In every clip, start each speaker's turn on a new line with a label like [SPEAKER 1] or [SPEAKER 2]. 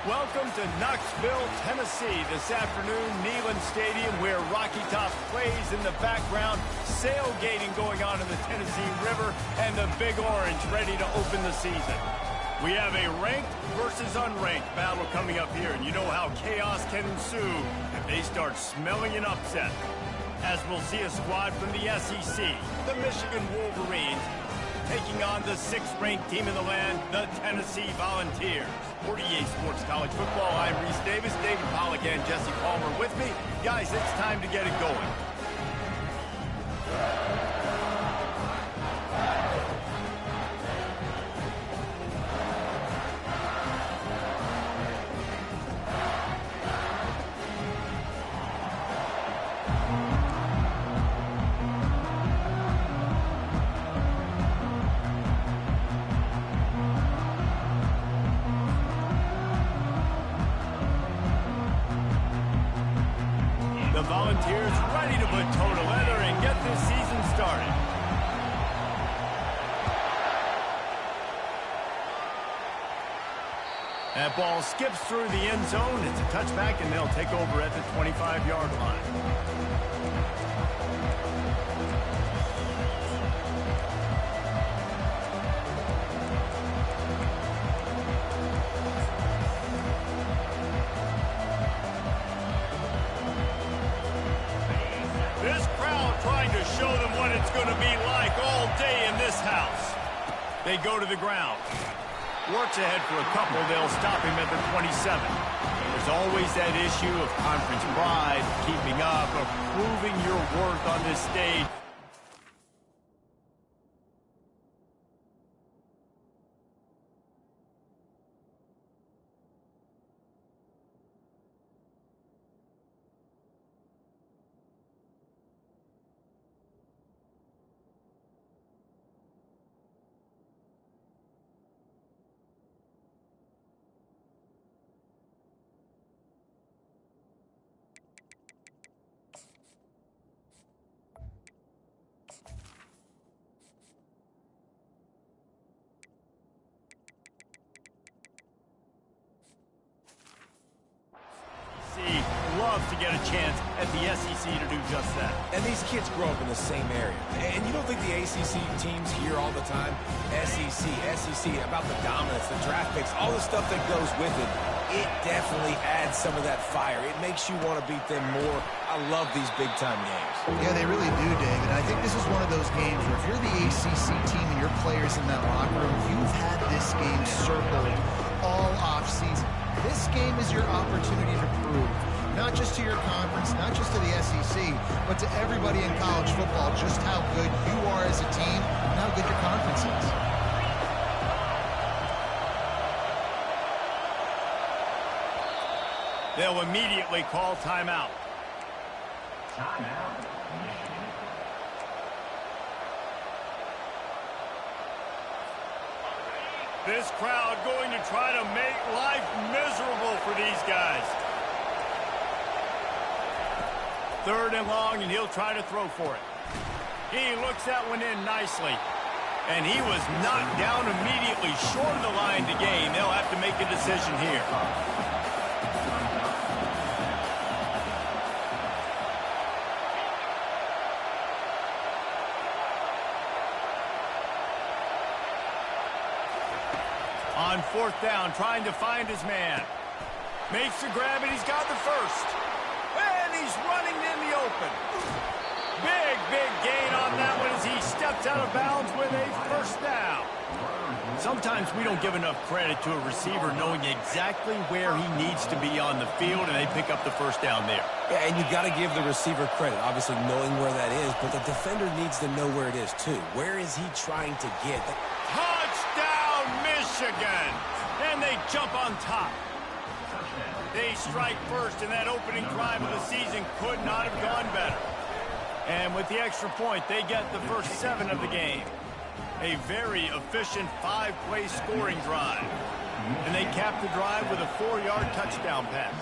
[SPEAKER 1] Welcome to Knoxville, Tennessee. This afternoon, Neyland Stadium, where Rocky Top plays in the background. Sailgating going on in the Tennessee River, and the Big Orange ready to open the season. We have a ranked versus unranked battle coming up here, and you know how chaos can ensue if they start smelling an upset. As we'll see a squad from the SEC, the Michigan Wolverines, taking on the 6th-ranked team in the land, the Tennessee Volunteers. For EA Sports College Football, I'm Reese Davis, David Pollack, and Jesse Palmer with me. Guys, it's time to get it going. The Volunteers ready to put toe to leather and get this season started. That ball skips through the end zone. It's a touchback, and they'll take over at the 25-yard line. This crowd trying to show them what it's going to be like all day in this house. They go to the ground. Works ahead for a couple. They'll stop him at the 27. There's always that issue of conference pride, keeping up, of proving your worth on this stage. Love to get a chance at the SEC to do just that.
[SPEAKER 2] And these kids grow up in the same area. And you don't think the ACC teams hear all the time, SEC, about the dominance, the draft picks, all the stuff that goes with it. It definitely adds some of that fire. It makes you want to beat them more. I love these big-time games.
[SPEAKER 3] Yeah, they really do, David. I think this is one of those games where if you're the ACC team and your players in that locker room, you've had this game circled all off-season. This game is your opportunity to prove, not just to your conference, not just to the SEC, but to everybody in college football, just how good you are as a team and how good your conference is.
[SPEAKER 1] They'll immediately call timeout.
[SPEAKER 4] Timeout.
[SPEAKER 1] This crowd going to try to make life miserable for these guys. 3rd and long, and he'll try to throw for it. He looks that one in nicely. And he was knocked down immediately short of the line to gain. They'll have to make a decision here. On 4th down, trying to find his man. Makes the grab, and he's got the first. And he's running in the open. Big gain on that one as he steps out of bounds with a 1st down. Sometimes we don't give enough credit to a receiver knowing exactly where he needs to be on the field, and they pick up the 1st down there.
[SPEAKER 2] Yeah, and you got to give the receiver credit, obviously knowing where that is, but the defender needs to know where it is, too. Where is he trying to get?
[SPEAKER 1] Touchdown, Michigan! And they jump on top. They strike first, and that opening drive of the season could not have gone better. And with the extra point, they get the first 7 of the game. A very efficient 5-play scoring drive. And they cap the drive with a 4-yard touchdown pass.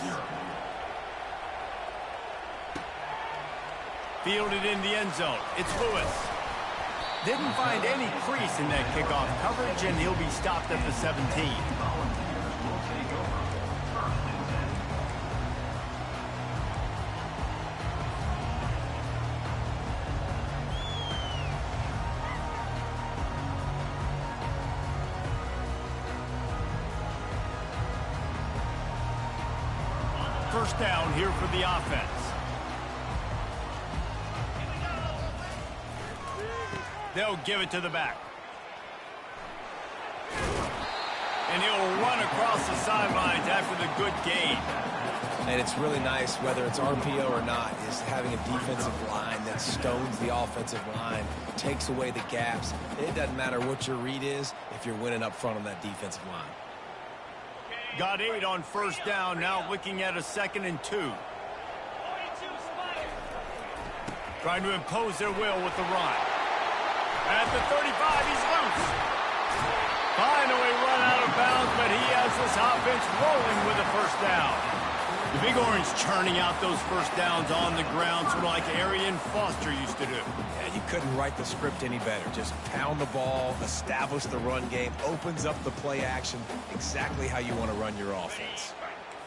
[SPEAKER 1] Fielded in the end zone. It's Lewis. Didn't find any crease in that kickoff coverage, and he'll be stopped at the 17. first down here for the offense. They'll give it to the back. And he'll run across the sidelines after the good gain.
[SPEAKER 2] And it's really nice, whether it's RPO or not, is having a defensive line that stones the offensive line, takes away the gaps. It doesn't matter what your read is if you're winning up front on that defensive line.
[SPEAKER 1] Got 8 on first down, now looking at a 2nd and 2. Trying to impose their will with the run. At the 35, he's loose. Finally run out of bounds, but he has this offense rolling with a first down. The Big Orange churning out those first downs on the ground, sort of like Arian Foster used to do.
[SPEAKER 2] Yeah, you couldn't write the script any better. Just pound the ball, establish the run game, opens up the play action, exactly how you want to run your offense.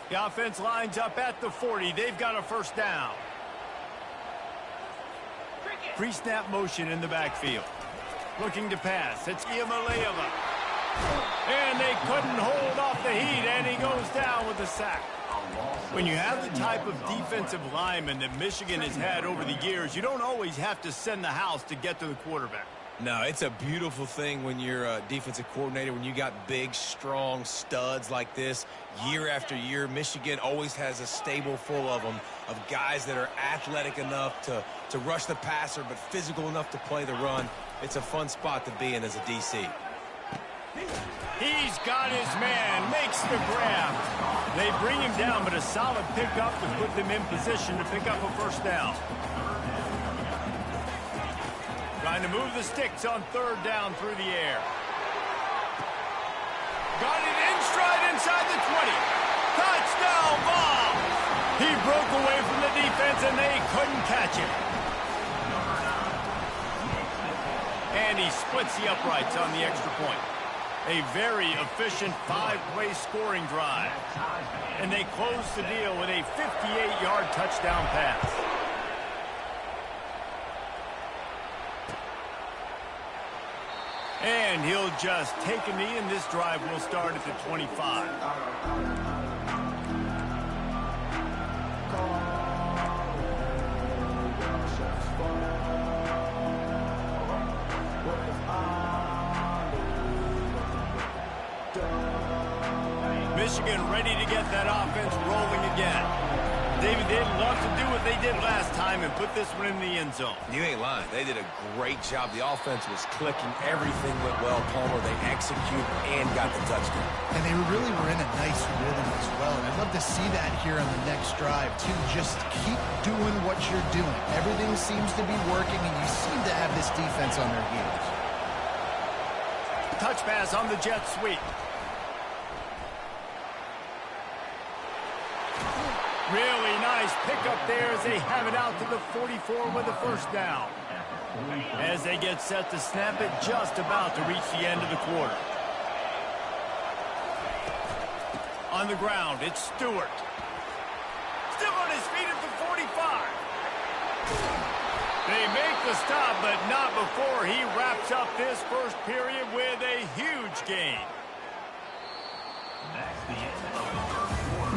[SPEAKER 1] The offense lines up at the 40. They've got a first down. Pre-snap motion in the backfield. Looking to pass. It's Iamaleava. And they couldn't hold off the heat, and he goes down with a sack. When you have the type of defensive lineman that Michigan has had over the years, you don't always have to send the house to get to the quarterback.
[SPEAKER 2] No, it's a beautiful thing when you're a defensive coordinator, when you got big, strong studs like this. Year after year, Michigan always has a stable full of them, of guys that are athletic enough to rush the passer, but physical enough to play the run. It's a fun spot to be in as a DC.
[SPEAKER 1] He's got his man, makes the grab. They bring him down, but a solid pickup to put them in position to pick up a first down. Trying to move the sticks on 3rd down through the air. Got it in stride inside the 20. Touchdown ball. He broke away from the defense, and they couldn't catch him. And he splits the uprights on the extra point. A very efficient 5-play scoring drive. And they close the deal with a 58-yard touchdown pass. And he'll just take a knee, and this drive will start at the 25. Michigan ready to get that offense rolling again. David, they'd love to do what they did last time and put this one in the end zone.
[SPEAKER 2] You ain't lying. They did a great job. The offense was clicking. Everything went well. Palmer, they executed and got the touchdown.
[SPEAKER 3] And they really were in a nice rhythm as well. And I'd love to see that here on the next drive, too. Just keep doing what you're doing. Everything seems to be working, and you seem to have this defense on their heels.
[SPEAKER 1] Touch pass on the jet sweep. Really nice pickup there as they have it out to the 44 with a first down. As they get set to snap it, just about to reach the end of the quarter. On the ground, it's Stewart. Still on his feet at the 45. They make the stop, but not before he wraps up this first period with a huge gain. That's the end of the first quarter.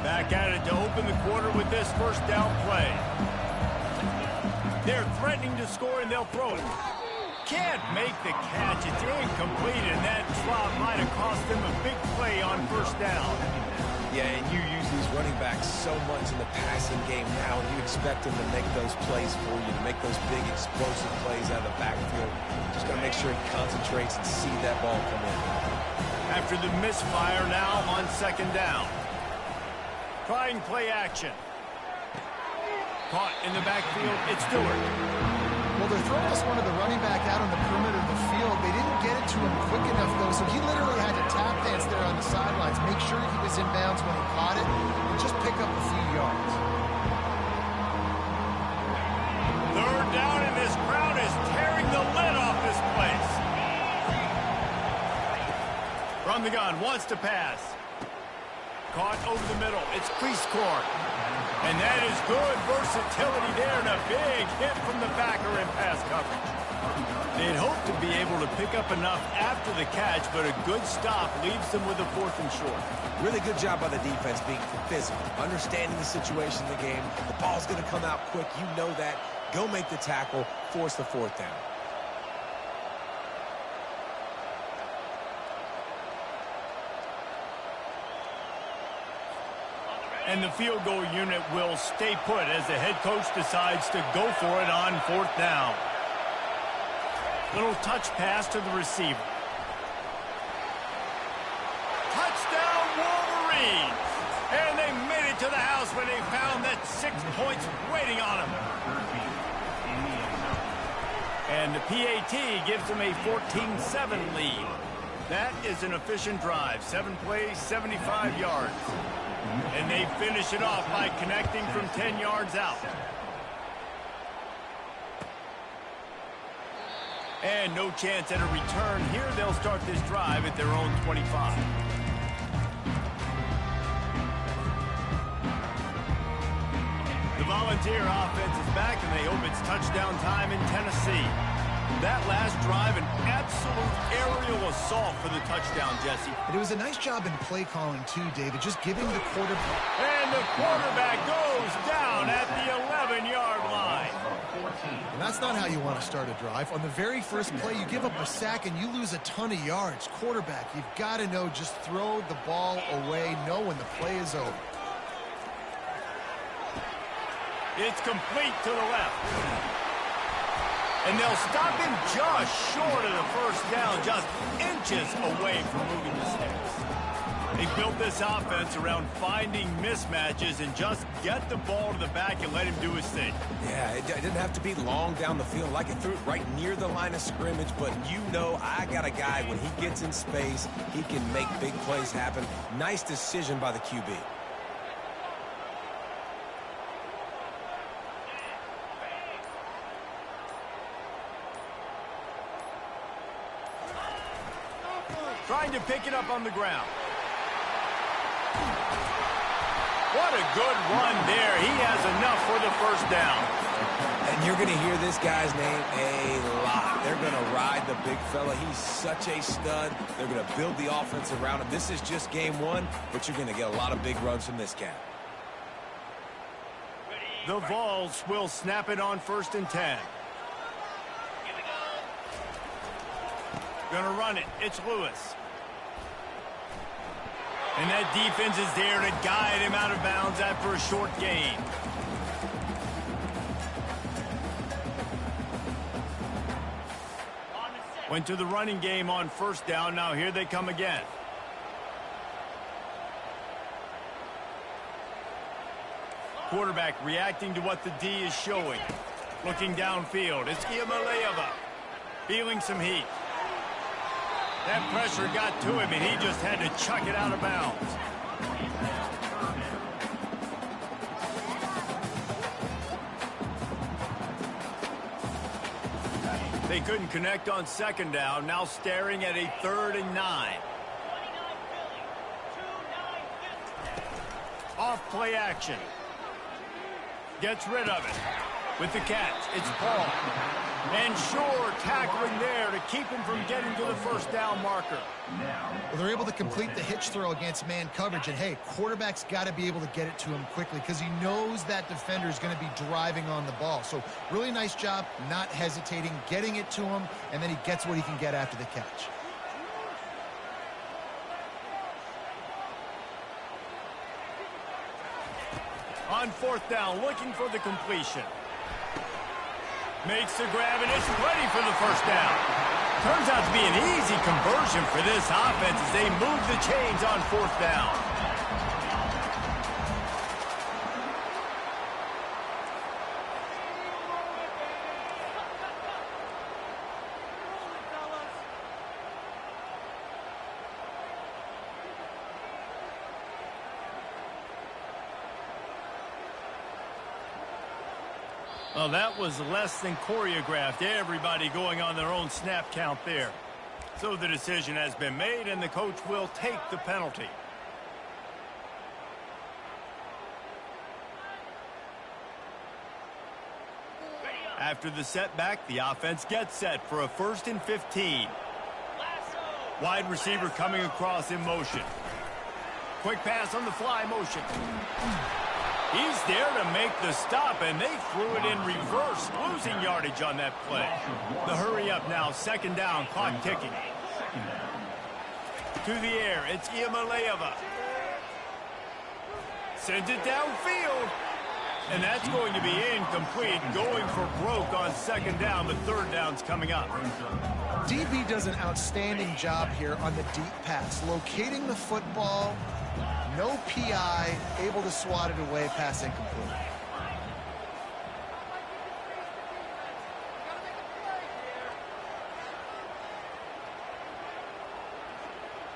[SPEAKER 1] Back at it to open the quarter with this first down play. They're threatening to score, and they'll throw it. Can't make the catch. It's incomplete, and that drop might have cost them a big play on first down.
[SPEAKER 2] Yeah, and you use these running backs so much in the passing game now, and you expect them to make those plays for you, to make those big explosive plays out of the backfield. Just got to make sure he concentrates and see that ball come in.
[SPEAKER 1] After the misfire now on 2nd down. Trying play action. Caught in the backfield, it's Stewart.
[SPEAKER 3] Well, they're throwing us one of the running back out on the perimeter of the field. They didn't get it to him quick enough, though, so he literally had to tap dance there on the sidelines, make sure he was in bounds when he caught it, and just pick up a few yards.
[SPEAKER 1] 3rd down, and this crowd is tearing the lid off this place. From the gun, wants to pass. Caught over the middle. It's crease court. And that is good versatility there, and a big hit from the backer in pass coverage. They'd hoped to be able to pick up enough after the catch, but a good stop leaves them with a 4th and short.
[SPEAKER 2] Really good job by the defense being physical, understanding the situation in the game. The ball's going to come out quick. You know that. Go make the tackle, force the 4th down.
[SPEAKER 1] And the field goal unit will stay put as the head coach decides to go for it on 4th down. Little touch pass to the receiver. Touchdown Wolverines! And they made it to the house when they found that 6 points waiting on them. And the PAT gives them a 14-7 lead. That is an efficient drive. 7 plays, 75 yards. And they finish it off by connecting from 10 yards out. And no chance at a return here. They'll start this drive at their own 25. The Volunteer offense is back, and they hope it's touchdown time in Tennessee. That last drive, an absolute aerial assault for the touchdown, Jesse.
[SPEAKER 3] And it was a nice job in play calling, too, David, just giving the quarterback.
[SPEAKER 1] And the quarterback goes down at the 11-yard line.
[SPEAKER 3] And that's not how you want to start a drive. On the very first play, you give up a sack and you lose a ton of yards. Quarterback, you've got to know, just throw the ball away, know when the play is over.
[SPEAKER 1] It's complete to the left. And they'll stop him just short of the first down, just inches away from moving the sticks. They built this offense around finding mismatches and just get the ball to the back and let him do his thing.
[SPEAKER 2] Yeah, it didn't have to be long down the field. Like it threw it right near the line of scrimmage, but you know I got a guy, when he gets in space, he can make big plays happen. Nice decision by the QB.
[SPEAKER 1] Trying to pick it up on the ground. What a good run there. He has enough for the first down.
[SPEAKER 2] And you're going to hear this guy's name a lot. They're going to ride the big fella. He's such a stud. They're going to build the offense around him. This is just game one, but you're going to get a lot of big runs from this cat.
[SPEAKER 1] The Vols will snap it on 1st and 10. Gonna run it. It's Lewis. And that defense is there to guide him out of bounds after a short gain. Went to the running game on 1st down. Now here they come again. Quarterback reacting to what the D is showing. Looking downfield. It's Iamaleava feeling some heat. That pressure got to him, and he just had to chuck it out of bounds. They couldn't connect on 2nd down, now staring at a 3rd and 9. Off play action. Gets rid of it. With the catch, it's Paul. And Shore tackling there to keep him from getting to the 1st down marker.
[SPEAKER 3] Well, they're able to complete the hitch throw against man coverage. And, hey, quarterback's got to be able to get it to him quickly because he knows that defender is going to be driving on the ball. So really nice job, not hesitating, getting it to him, and then he gets what he can get after the catch.
[SPEAKER 1] On 4th down, looking for the completion. Makes the grab, and it's ready for the 1st down. Turns out to be an easy conversion for this offense as they move the chains on 4th down. Well, that was less than choreographed. Everybody going on their own snap count there. So the decision has been made, and the coach will take the penalty. After the setback, the offense gets set for a 1st and 15. Wide receiver coming across in motion. Quick pass on the fly motion. He's there to make the stop, and they threw it in reverse, losing yardage on that play. The hurry up now, 2nd down, clock ticking. To the air, it's Iamaleava. Sends it downfield. And that's going to be incomplete, going for broke on 2nd down, but 3rd down's coming up.
[SPEAKER 3] DB does an outstanding job here on the deep pass, locating the football, no PI, able to swat it away, pass incomplete.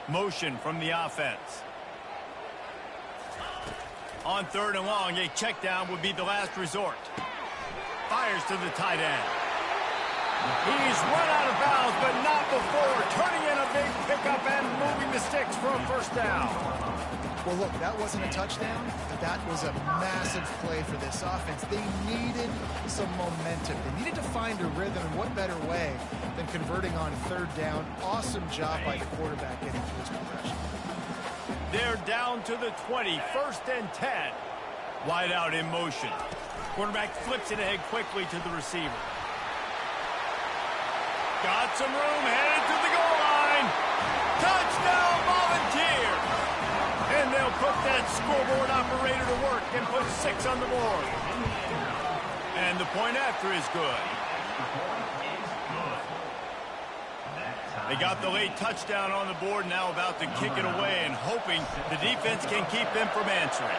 [SPEAKER 1] Motion from the offense. On 3rd and long, a check down would be the last resort. Fires to the tight end. He's run out of bounds, but not before turning in a big pickup and moving the sticks for a 1st down.
[SPEAKER 3] Well, look, that wasn't a touchdown, but that was a massive play for this offense. They needed some momentum. They needed to find a rhythm, and what better way than converting on 3rd down. Awesome job by the quarterback getting through his progression.
[SPEAKER 1] They're down to the 20, 1st and 10. Wide out in motion. Quarterback flips it ahead quickly to the receiver. Got some room, headed to the goal line. Touchdown, Volunteer! And they'll put that scoreboard operator to work and put 6 on the board. And the point after is good. They got the late touchdown on the board, now about to kick it away and hoping the defense can keep them from answering.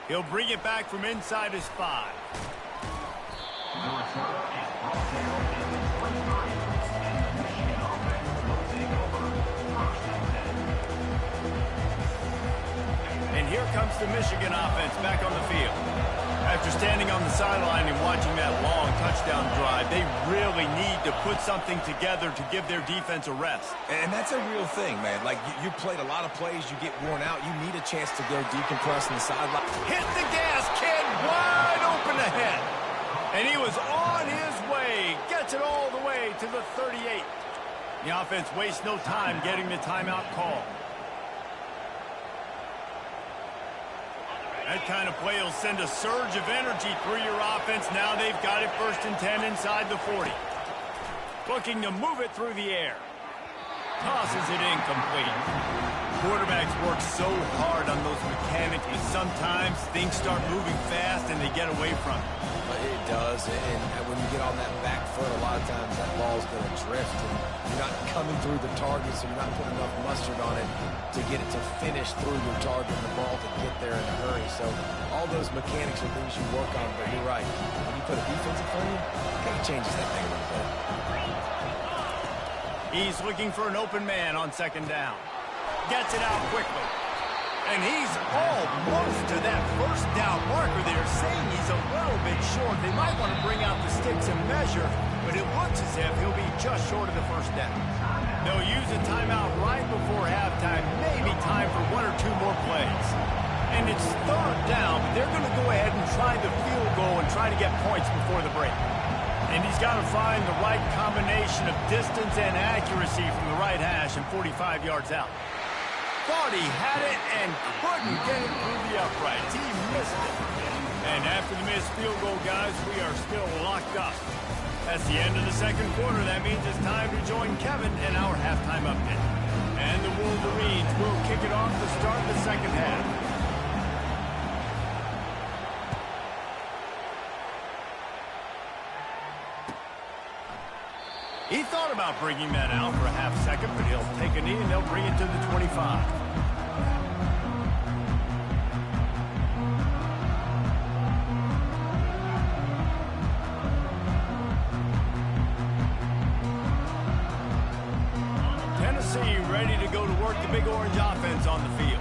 [SPEAKER 1] He'll bring it back from inside his 5. And here comes the Michigan offense back on the field. After standing on the sideline and watching that long touchdown drive, they really need to put something together to give their defense a rest.
[SPEAKER 2] And that's a real thing, man. Like, you played a lot of plays, you get worn out, you need a chance to go decompress on the sideline.
[SPEAKER 1] Hit the gas, kid, wide open ahead. And he was on his way, gets it all the way to the 38. The offense wastes no time getting the timeout call. That kind of play will send a surge of energy through your offense. Now they've got it 1st and 10 inside the 40. Looking to move it through the air. Tosses it incomplete. Quarterbacks work so hard on those mechanics, but sometimes things start moving fast and they get away from it.
[SPEAKER 2] It does, and when you get on that back foot, a lot of times that ball's going to drift, and you're not coming through the target, so you're not putting enough mustard on it to get it to finish through your target and the ball to get there in a hurry. So all those mechanics are things you work on, but you're right. When you put a defense in front of you, it kind of changes that thing a little bit.
[SPEAKER 1] He's looking for an open man on 2nd down. Gets it out quickly. And he's almost to that 1st down marker there, saying he's a little bit short. They might want to bring out the sticks and measure, but it looks as if he'll be just short of the 1st down. They'll use a timeout right before halftime, maybe time for 1 or 2 more plays. And it's 3rd down, but they're going to go ahead and try the field goal and try to get points before the break. And he's got to find the right combination of distance and accuracy from the right hash and 45 yards out. Thought he had it and couldn't get it through the uprights. He missed it. And after the missed field goal, guys, we are still locked up. That's the end of the 2nd quarter. That means it's time to join Kevin in our halftime update. And the Wolverines will kick it off to start the 2nd half. He thought about bringing that out for a half second, but he'll take a knee and they'll bring it to the 25. Tennessee ready to go to work the Big Orange offense on the field.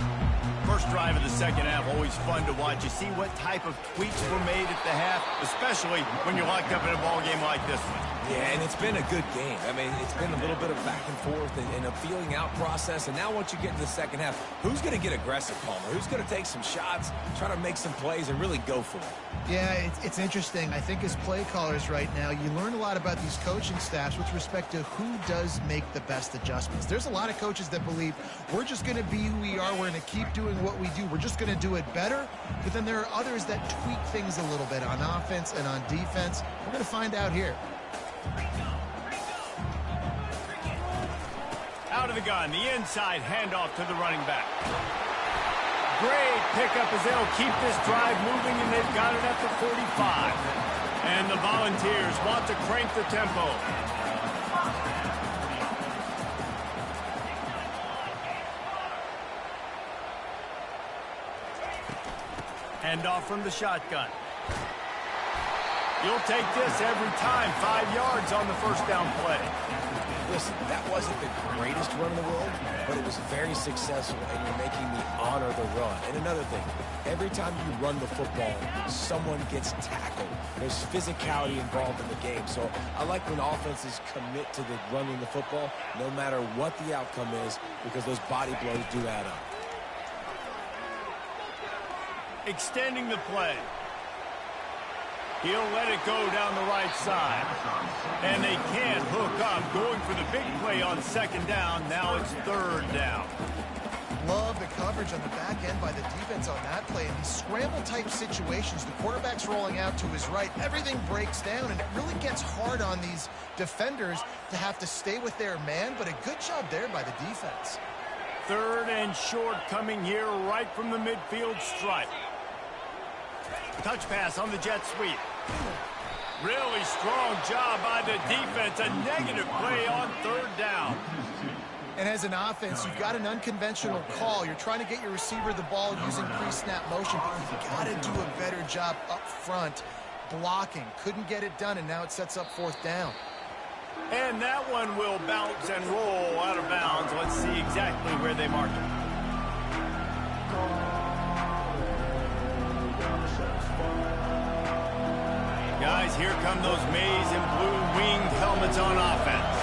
[SPEAKER 1] first drive of the second half, always fun to watch. You see what type of tweaks were made at the half, especially when you're locked up in a ball game like this one.
[SPEAKER 2] Yeah, and it's been a good game. I mean, it's been a little bit of back and forth and a feeling out process. And now once you get into the second half, who's going to get aggressive, Palmer? Who's going to take some shots, try to make some plays, and really go for it?
[SPEAKER 3] Yeah, it's interesting. I think as play callers right now, you learn a lot about these coaching staffs with respect to who does make the best adjustments. There's a lot of coaches that believe we're just going to be who we are. We're going to keep doing what we do. We're just going to do it better. But then there are others that tweak things a little bit on offense and on defense. We're going to find out here.
[SPEAKER 1] Out of the gun, the inside handoff to the running back. Great pickup as they'll keep this drive moving, and they've got it at the 45. And the Volunteers want to crank the tempo. Handoff from the shotgun. You'll take this every time. 5 yards on the first down play.
[SPEAKER 2] Listen, that wasn't the greatest run in the world, but it was very successful, and you're making me honor the run. And another thing, every time you run the football, someone gets tackled. There's physicality involved in the game. So I like when offenses commit to the running the football, no matter what the outcome is, because those body blows do add up.
[SPEAKER 1] Extending the play. He'll let it go down the right side. And they can't hook up. Going for the big play on second down. Now it's third down.
[SPEAKER 3] Love the coverage on the back end by the defense on that play. In these scramble-type situations, the quarterback's rolling out to his right. Everything breaks down, and it really gets hard on these defenders to have to stay with their man, but a good job there by the defense.
[SPEAKER 1] Third and short coming here right from the midfield stripe. Touch pass on the jet sweep. Really strong job by the defense. A negative play on third down.
[SPEAKER 3] And as an offense, you've got an unconventional call. You're trying to get your receiver the ball using pre-snap motion, but you've got to do a better job up front blocking. Couldn't get it done, and now it sets up fourth down.
[SPEAKER 1] And that one will bounce and roll out of bounds. Let's see exactly where they mark it. Guys, here come those maize and blue winged helmets on offense.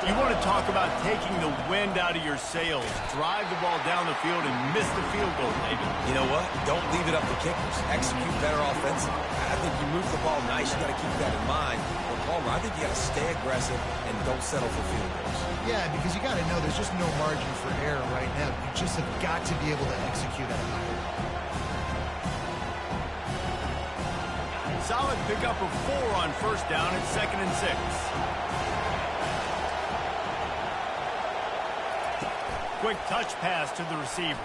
[SPEAKER 1] You want to talk about taking the wind out of your sails. Drive the ball down the field and miss the field goal, maybe.
[SPEAKER 2] You know what? Don't leave it up to kickers. Execute better offensively. I think you move the ball nice. You got to keep that in mind. But Palmer, I think you got to stay aggressive and don't settle for field goals.
[SPEAKER 3] Yeah, because you got to know there's just no margin for error right now. You just have got to be able to execute at a high level.
[SPEAKER 1] Solid pickup of 4 on first down and 2nd and 6. Quick touch pass to the receiver.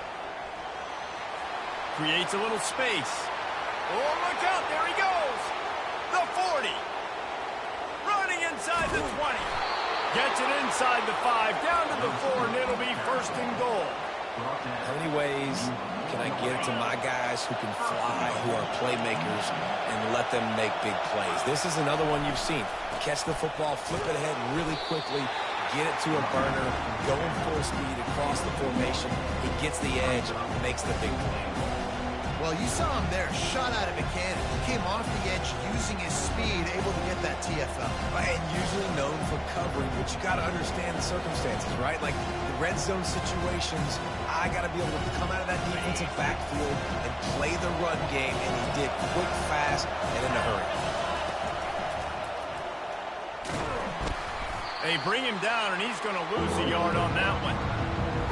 [SPEAKER 1] Creates a little space. Oh, look out. There he goes. The 40. Running inside the 20. Gets it inside the 5. Down to the 4, and it'll be first and goal.
[SPEAKER 2] How many ways can I get it to my guys who can fly, who are playmakers, and let them make big plays? This is another one you've seen. Catch the football, flip it ahead really quickly, get it to a burner, going full speed across the formation. He gets the edge, makes the big play.
[SPEAKER 3] Well, you saw him there, shot out of a cannon. He came off the edge using his speed, able to get that TFL.
[SPEAKER 2] And usually known for covering, but you got to understand the circumstances, right? Like the red zone situations, I got to be able to come out of that defensive backfield and play the run game, and he did quick, fast, and in a hurry.
[SPEAKER 1] They bring him down, and he's going to lose a yard on that one.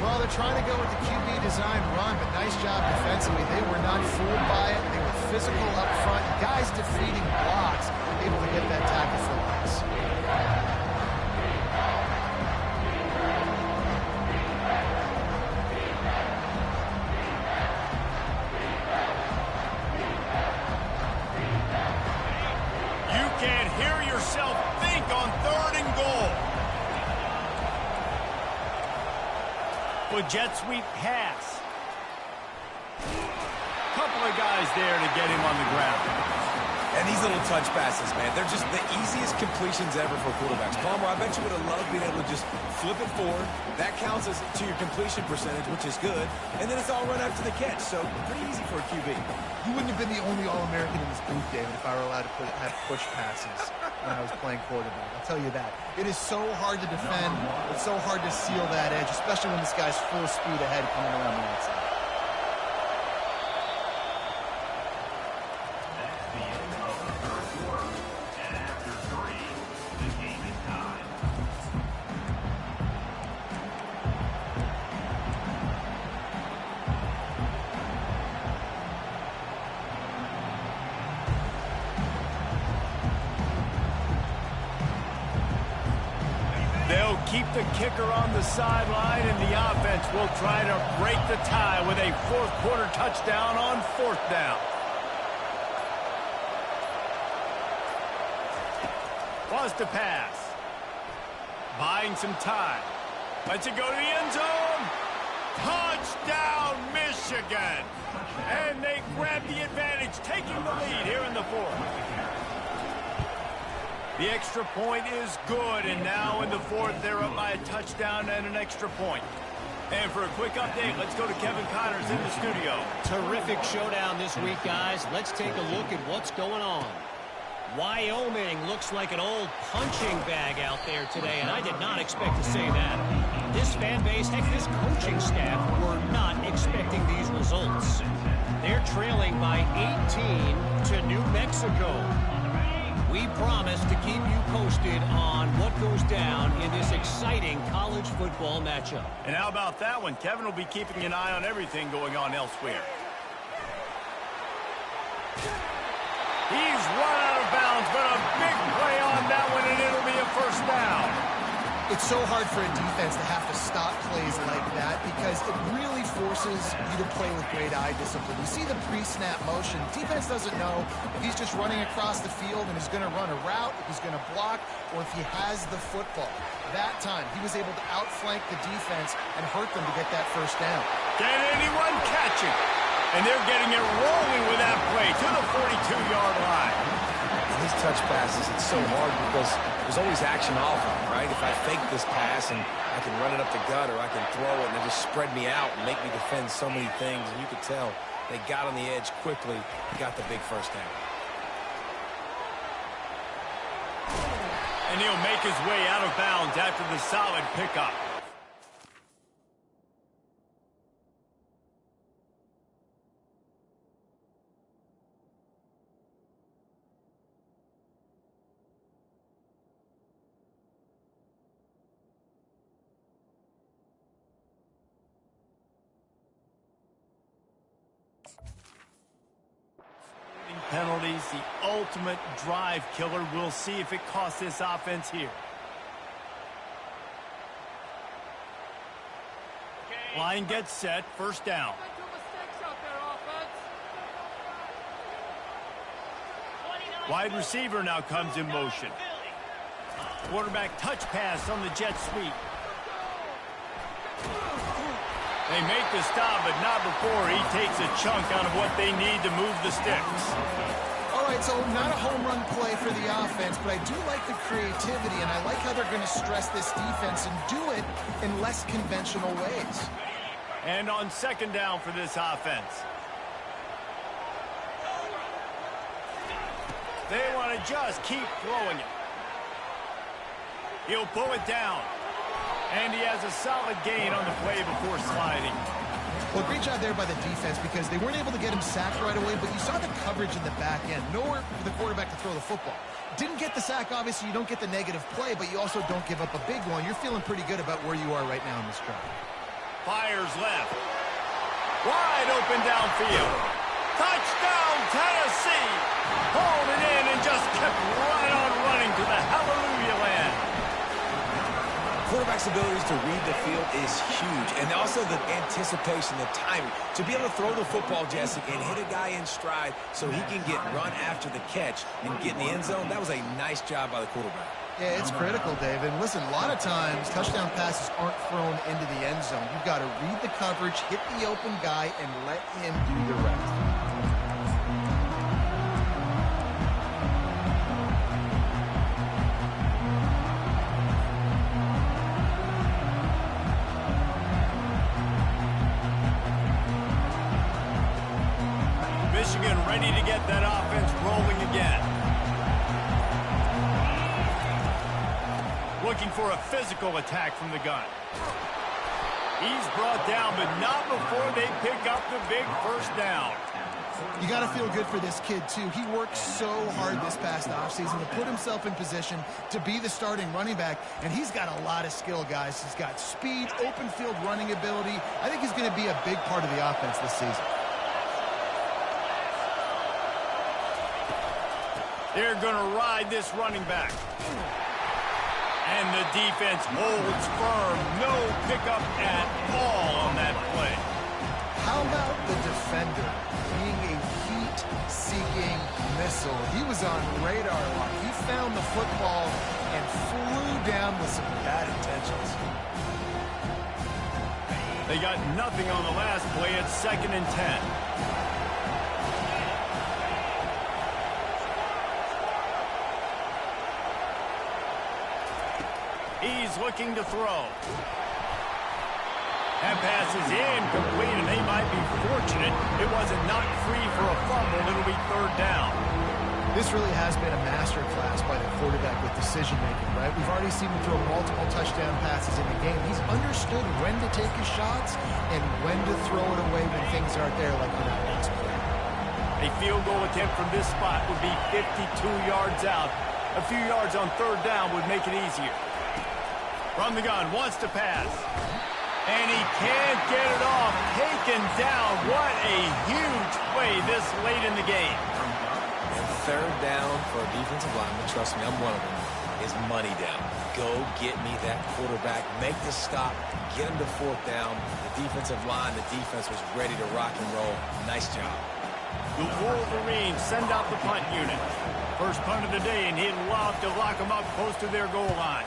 [SPEAKER 3] Well, they're trying to go with the QB design run, but nice job defensively. They were not fooled by it. They were physical up front. Guys defeating blocks, able to get that tackle for loss.
[SPEAKER 1] You can't hear yourself think on 3rd and goal. With jet sweep pass. Couple of guys there to get him on the ground.
[SPEAKER 2] And these little touch passes, man, they're just the easiest completions ever for quarterbacks. Palmer, I bet you would have loved being able to just flip it forward. That counts as to your completion percentage, which is good. And then it's all run after the catch, so pretty easy for a QB.
[SPEAKER 3] You wouldn't have been the only All-American in this booth, David, if I were allowed to have push passes when I was playing quarterback. I'll tell you that. It is so hard to defend. It's so hard to seal that edge, especially when this guy's full speed ahead coming around the outside.
[SPEAKER 1] They'll keep the kicker on the sideline, and the offense will try to break the tie with a fourth-quarter touchdown on 4th down. Wants to pass. Buying some time. Lets it go to the end zone. Touchdown, Michigan! And they grab the advantage, taking the lead here in the 4th. The extra point is good, and now in the 4th, they're up by a touchdown and an extra point. And for a quick update, let's go to Kevin Connors in the studio.
[SPEAKER 4] Terrific showdown this week, guys. Let's take a look at what's going on. Wyoming looks like an old punching bag out there today, and I did not expect to say that. This fan base, heck, this coaching staff were not expecting these results. They're trailing by 18 to New Mexico. We promise to keep you posted on what goes down in this exciting college football matchup.
[SPEAKER 1] And how about that one? Kevin will be keeping an eye on everything going on elsewhere. He's run out of bounds, but a big play on that one, and it'll be a 1st down.
[SPEAKER 3] It's so hard for a defense to have to stop plays like that because it really forces you to play with great eye discipline. You see the pre-snap motion. Defense doesn't know if he's just running across the field and he's going to run a route, if he's going to block, or if he has the football. That time, he was able to outflank the defense and hurt them to get that 1st down.
[SPEAKER 1] Can anyone catch it? And they're getting it rolling with that play to the 42-yard line.
[SPEAKER 2] These touch passes, it's so hard because there's always action off of them, right? If I fake this pass and I can run it up the gut or I can throw it and they just spread me out and make me defend so many things, and you could tell they got on the edge quickly, got the big 1st down.
[SPEAKER 1] And he'll make his way out of bounds after the solid pickup. Penalties, the ultimate drive killer. We'll see if it costs this offense here. Line gets set, 1st down. Wide receiver now comes in motion. Quarterback touch pass on the jet sweep. They make the stop, but not before he takes a chunk out of what they need to move the sticks.
[SPEAKER 3] All right, so not a home run play for the offense, but I do like the creativity, and I like how they're going to stress this defense and do it in less conventional ways.
[SPEAKER 1] And on 2nd down for this offense. They want to just keep throwing it. He'll pull it down. And he has a solid gain on the play before sliding.
[SPEAKER 3] Well, great job there by the defense because they weren't able to get him sacked right away, but you saw the coverage in the back end. Nowhere for the quarterback to throw the football. Didn't get the sack, obviously. You don't get the negative play, but you also don't give up a big one. You're feeling pretty good about where you are right now in this drive.
[SPEAKER 1] Fires left. Wide open downfield. Touchdown, Tennessee! Hauled it in and just kept right on running to the hallelujah land.
[SPEAKER 2] Quarterback's abilities to read the field is huge, and also the anticipation, the timing. To be able to throw the football, Jesse, and hit a guy in stride so he can get run after the catch and get in the end zone, that was a nice job by the quarterback.
[SPEAKER 3] Yeah, it's critical, David. Listen, a lot of times touchdown passes aren't thrown into the end zone. You've got to read the coverage, hit the open guy, and let him do the rest.
[SPEAKER 1] Michigan ready to get that offense rolling again. Looking for a physical attack from the gun. He's brought down, but not before they pick up the big first down.
[SPEAKER 3] You got to feel good for this kid, too. He worked so hard this past offseason to put himself in position to be the starting running back, and he's got a lot of skill, guys. He's got speed, open field running ability. I think he's going to be a big part of the offense this season.
[SPEAKER 1] They're going to ride this running back. And the defense holds firm. No pickup at all on that play.
[SPEAKER 3] How about the defender being a heat-seeking missile? He was on radar lock. He found the football and flew down with some bad intentions.
[SPEAKER 1] They got nothing on the last play. It's 2nd and 10. He's looking to throw. That pass is incomplete, and they might be fortunate it wasn't knocked free for a fumble. It'll be 3rd down.
[SPEAKER 3] This really has been a masterclass by the quarterback with decision-making, right? We've already seen him throw multiple touchdown passes in the game. He's understood when to take his shots and when to throw it away when things aren't there, like in that last play.
[SPEAKER 1] A field goal attempt from this spot would be 52 yards out. A few yards on 3rd down would make it easier. From the gun, wants to pass. And he can't get it off. Taken down. What a huge play this late in the game.
[SPEAKER 2] And 3rd down for a defensive lineman, trust me, I'm one of them, is money down. Go get me that quarterback. Make the stop. Get him to 4th down. The defensive line, the defense was ready to rock and roll. Nice job.
[SPEAKER 1] The Wolverines send out the punt unit. First punt of the day, and he'd love to lock them up close to their goal line.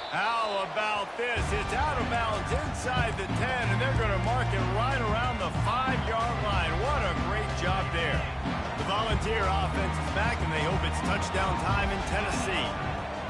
[SPEAKER 1] How about this? It's out of bounds inside the 10, and they're going to mark it right around the 5-yard line. What a great job there. The Volunteer offense is back, and they hope it's touchdown time in Tennessee.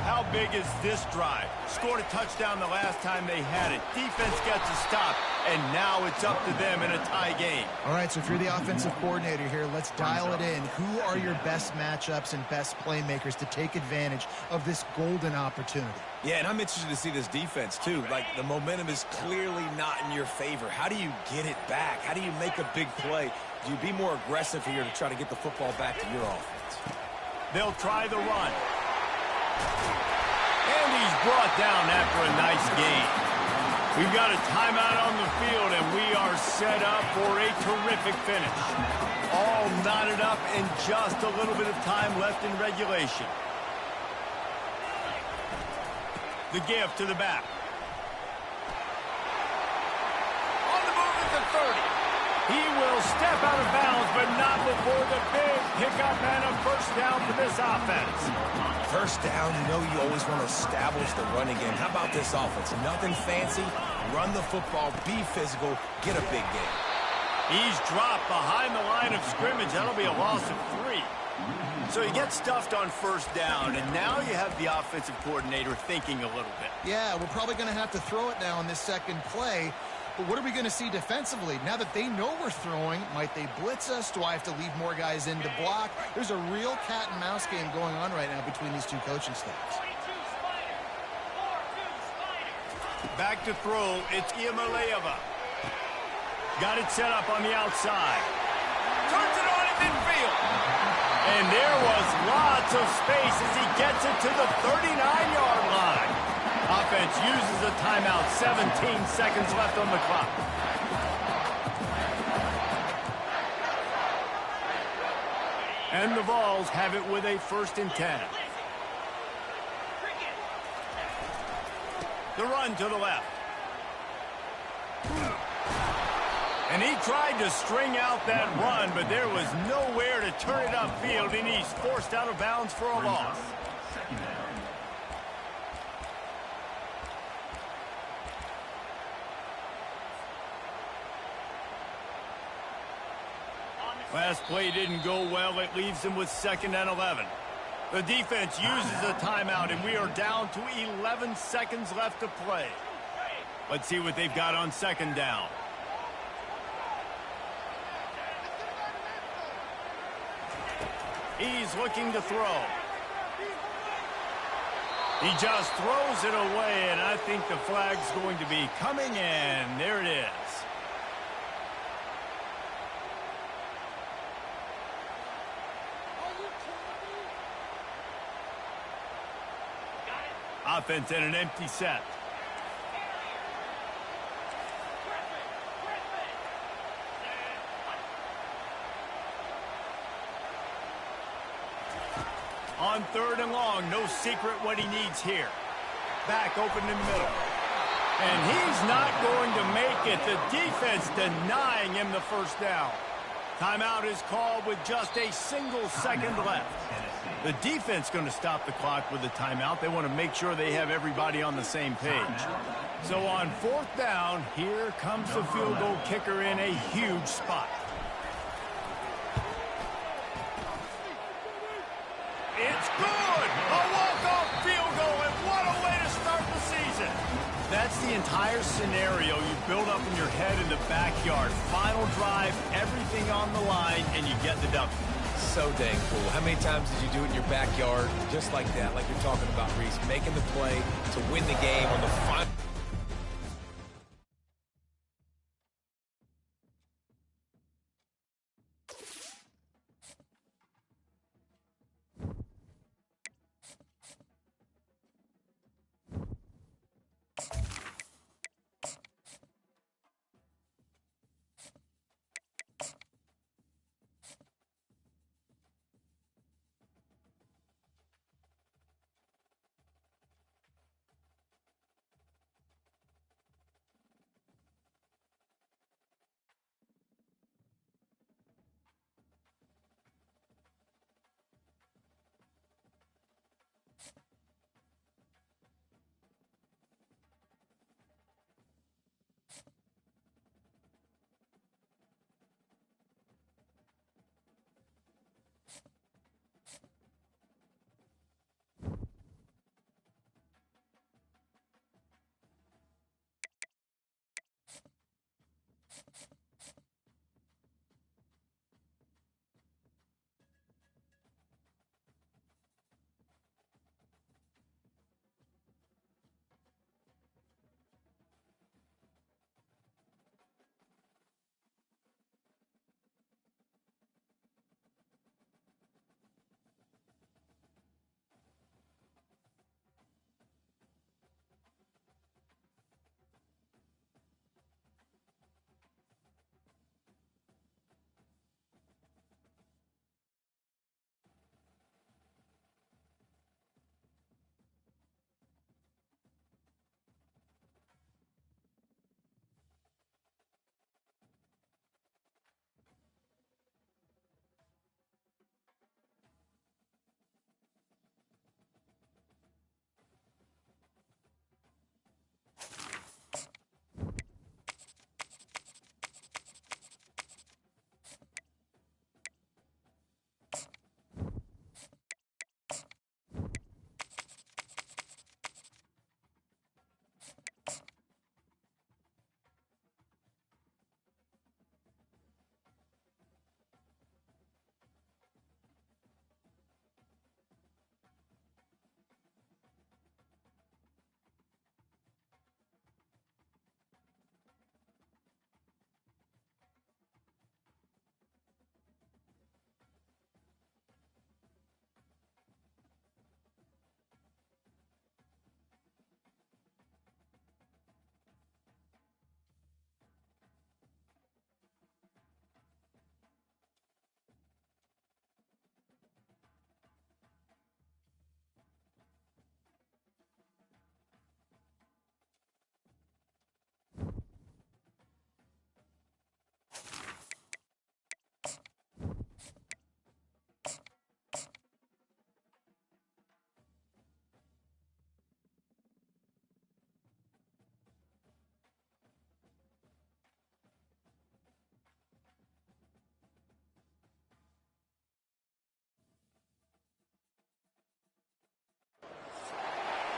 [SPEAKER 1] How big is this drive? Scored a touchdown the last time they had it. Defense gets a stop, and now it's up to them in a tie game.
[SPEAKER 3] All right, so if you're the offensive coordinator here, let's dial it in. Who are your best matchups and best playmakers to take advantage of this golden opportunity?
[SPEAKER 2] Yeah, and I'm interested to see this defense, too. Like, the momentum is clearly not in your favor. How do you get it back? How do you make a big play? Do you be more aggressive here to try to get the football back to your offense?
[SPEAKER 1] They'll try the run. And he's brought down after a nice gain. We've got a timeout on the field, and we are set up for a terrific finish. All knotted up and just a little bit of time left in regulation. The give to the back. On the move at the 30. He will step out of bounds, but not before the big pickup and a first down for this offense.
[SPEAKER 2] First down, you know you always want to establish the running game. How about this offense? Nothing fancy. Run the football, be physical, get a big game.
[SPEAKER 1] He's dropped behind the line of scrimmage. That'll be a loss of 3. So you get stuffed on first down, and now you have the offensive coordinator thinking a little bit.
[SPEAKER 3] Yeah, we're probably going to have to throw it now on this second play. But what are we going to see defensively? Now that they know we're throwing, might they blitz us? Do I have to leave more guys in to block? There's a real cat and mouse game going on right now between these two coaching staffs.
[SPEAKER 1] Back to throw, it's Iamaleava. Got it set up on the outside. Turns it on in midfield. And there was lots of space as he gets it to the 39-yard line. Offense uses a timeout. 17 seconds left on the clock. And the Vols have it with a 1st and 10. The run to the left. And he tried to string out that run, but there was nowhere to turn it upfield, and he's forced out of bounds for a loss. Last play didn't go well. It leaves him with 2nd and 11. The defense uses a timeout, and we are down to 11 seconds left to play. Let's see what they've got on 2nd down. He's looking to throw. He just throws it away, and I think the flag's going to be coming in. There it is. Offense in an empty set. On 3rd and long, no secret what he needs here. Back open in the middle. And he's not going to make it. The defense denying him the first down. Timeout is called with just a single second left. The defense going to stop the clock with the timeout. They want to make sure they have everybody on the same page. So on 4th down, here comes the field goal kicker in a huge spot. It's good! A walk-off field goal, and what a way to start the season! That's the entire scenario you build up in your head in the backyard. Final drive, everything on the line, and you get the W.
[SPEAKER 2] So dang cool. How many times did you do it in your backyard just like that, like you're talking about, Reese, making the play to win the game on the final...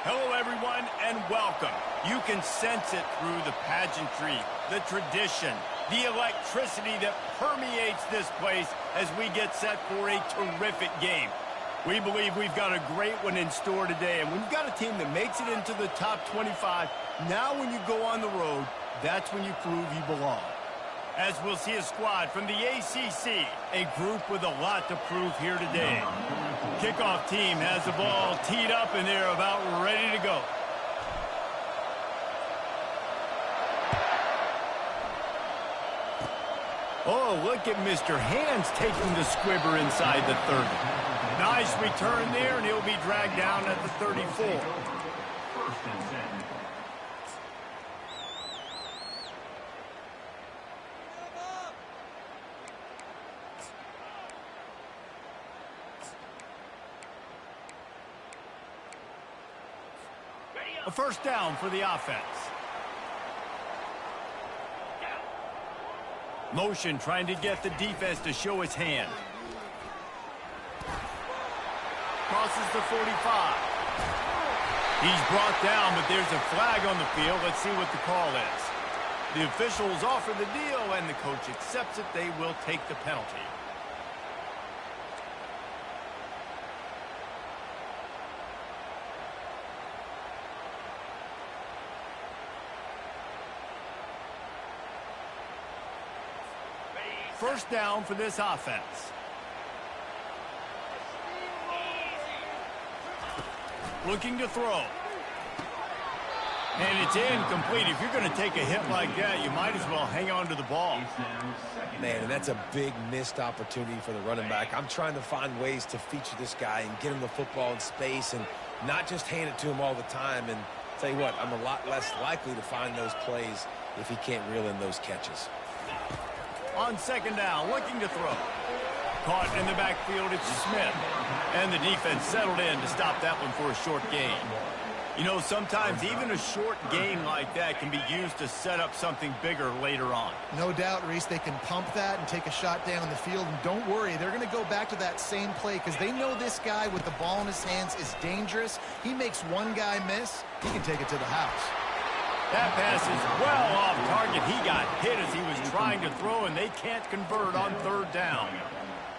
[SPEAKER 1] Hello, everyone, and welcome. You can sense it through the pageantry, the tradition, the electricity that permeates this place as we get set for a terrific game. We believe we've got a great one in store today, and when you've got a team that makes it into the top 25, now when you go on the road, that's when you prove you belong. As we'll see a squad from the ACC, a group with a lot to prove here today. Kickoff team has the ball teed up, and they're about ready to go. Oh, look at Mr. Hands taking the squibber inside the 30. Nice return there, and he'll be dragged down at the 34. A first down for the offense. Motion trying to get the defense to show his hand. Crosses the 45. He's brought down, but there's a flag on the field. Let's see what the call is. The officials offer the deal, and the coach accepts it. They will take the penalty. First down for this offense. Looking to throw. And it's incomplete. If you're going to take a hit like that, you might as well hang on to the ball.
[SPEAKER 2] Man, and that's a big missed opportunity for the running back. I'm trying to find ways to feature this guy and get him the football in space and not just hand it to him all the time. And tell you what, I'm a lot less likely to find those plays if he can't reel in those catches.
[SPEAKER 1] On second down, looking to throw. Caught in the backfield, it's Smith. And the defense settled in to stop that one for a short gain. You know, sometimes even a short gain like that can be used to set up something bigger later on.
[SPEAKER 3] No doubt, Reese, they can pump that and take a shot down the field. And don't worry, they're going to go back to that same play because they know this guy with the ball in his hands is dangerous. He makes one guy miss, he can take it to the house.
[SPEAKER 1] That pass is well off target. He got hit as he was trying to throw, and they can't convert on third down.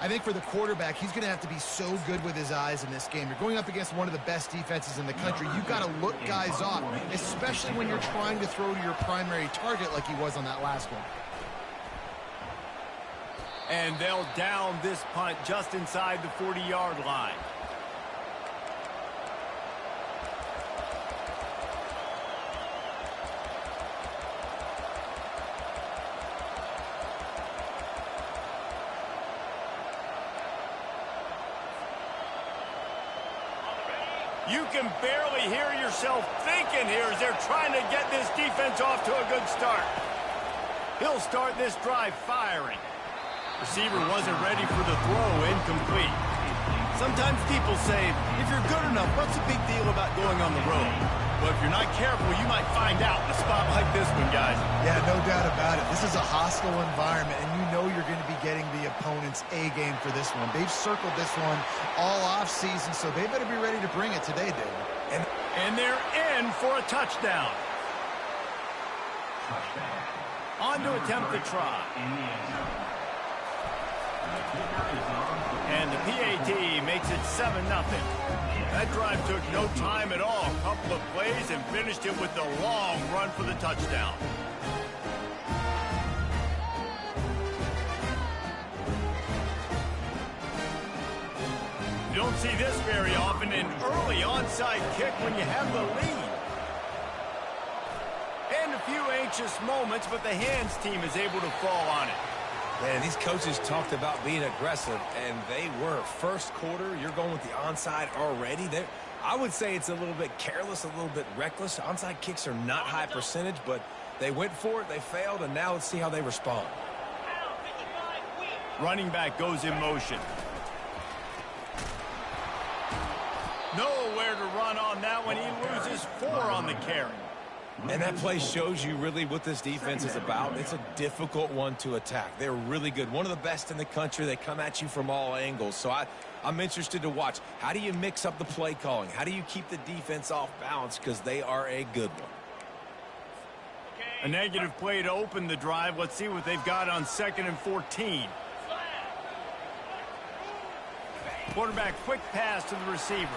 [SPEAKER 3] I think for the quarterback, he's going to have to be so good with his eyes in this game. You're going up against one of the best defenses in the country. You've got to look guys off, especially when you're trying to throw to your primary target like he was on that last one.
[SPEAKER 1] And they'll down this punt just inside the 40-yard line. You can barely hear yourself thinking here as they're trying to get this defense off to a good start. He'll start this drive firing. Receiver wasn't ready for the throw, incomplete. Sometimes people say, if you're good enough, what's the big deal about going on the road? But if you're not careful, you might find out in a spot like this one, guys.
[SPEAKER 3] Yeah, no doubt about it. This is a hostile environment, and you know you're going to be getting the opponent's A game for this one. They've circled this one all offseason, so they better be ready to bring it today, David.
[SPEAKER 1] And they're in for a touchdown. On to attempt the try. And the PAT makes it 7-0. That drive took no time at all. A couple of plays and finished it with the long run for the touchdown. You don't see this very often, an early onside kick when you have the lead. And a few anxious moments, but the hands team is able to fall on it.
[SPEAKER 2] Man, these coaches talked about being aggressive, and they were. First quarter, you're going with the onside already. I would say it's a little bit careless, a little bit reckless. Onside kicks are not high percentage, but they went for it, they failed, and now let's see how they respond.
[SPEAKER 1] Running back goes in motion. Nowhere to run on that one. He loses 4 on the carry.
[SPEAKER 2] And that play shows you really what this defense is about. It's a difficult one to attack. They're really good. One of the best in the country. They come at you from all angles. So I'm interested to watch. How do you mix up the play calling? How do you keep the defense off balance? Because they are a good one.
[SPEAKER 4] Okay,
[SPEAKER 1] A negative play to open the drive. Let's see what they've got on 2nd and 14. Quarterback quick pass to the receiver.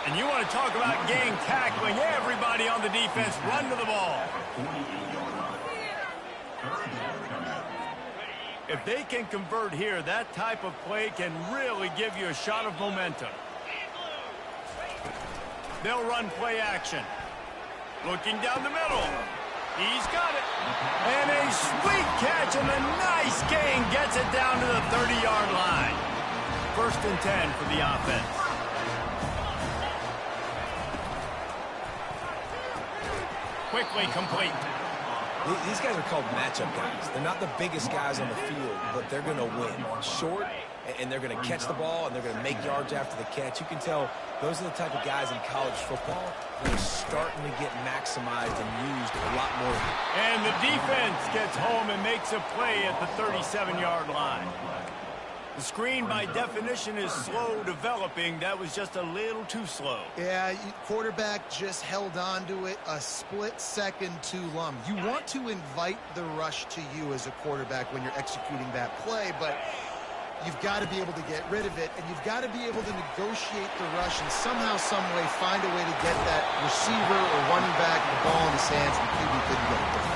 [SPEAKER 1] And you want to talk about gang tackling. Everybody on the defense run to the ball. If they can convert here, that type of play can really give you a shot of momentum. They'll run play action. Looking down the middle. He's got it. And a sweet catch and a nice gain gets it down to the 30-yard line. 1st and 10 for the offense. Quickly complete.
[SPEAKER 2] These guys are called matchup guys. They're not the biggest guys on the field, but they're going to win. Short, and they're going to catch the ball, and they're going to make yards after the catch. You can tell those are the type of guys in college football that are starting to get maximized and used a lot more.
[SPEAKER 1] And the defense gets home and makes a play at the 37-yard line. The screen, by definition, is slow developing. That was just a little too slow.
[SPEAKER 3] Yeah, quarterback just held on to it a split second too long. You want to invite the rush to you as a quarterback when you're executing that play, but you've got to be able to get rid of it, and you've got to be able to negotiate the rush and somehow, some way find a way to get that receiver or running back the ball in his hands, and QB couldn't get it done.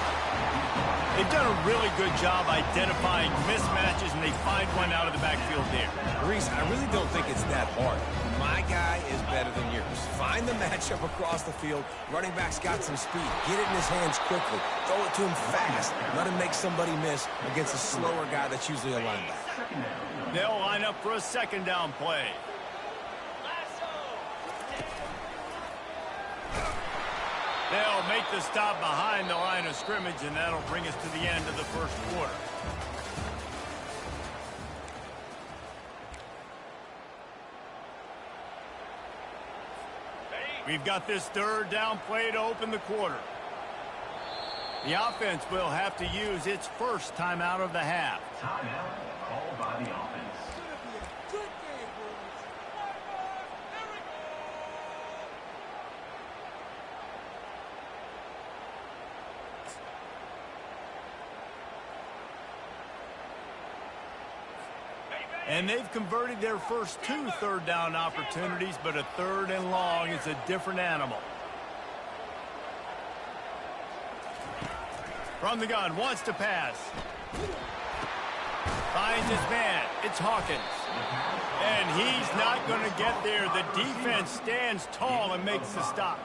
[SPEAKER 1] They've done a really good job identifying mismatches, and they find one out of the backfield there.
[SPEAKER 2] Reese, I really don't think it's that hard. My guy is better than yours. Find the matchup across the field. Running back's got some speed. Get it in his hands quickly. Throw it to him fast. Let him make somebody miss against a slower guy that's usually a linebacker.
[SPEAKER 1] They'll line up for a 2nd down play. They'll make the stop behind the line of scrimmage, and that'll bring us to the end of the 1st quarter. We've got this 3rd down play to open the quarter. The offense will have to use its first timeout of the half.
[SPEAKER 5] Timeout called by the offense.
[SPEAKER 1] And they've converted their first 2 3rd down opportunities, but a 3rd and long is a different animal. From the gun, wants to pass. Finds his man. It's Hawkins. And he's not going to get there. The defense stands tall and makes the stop.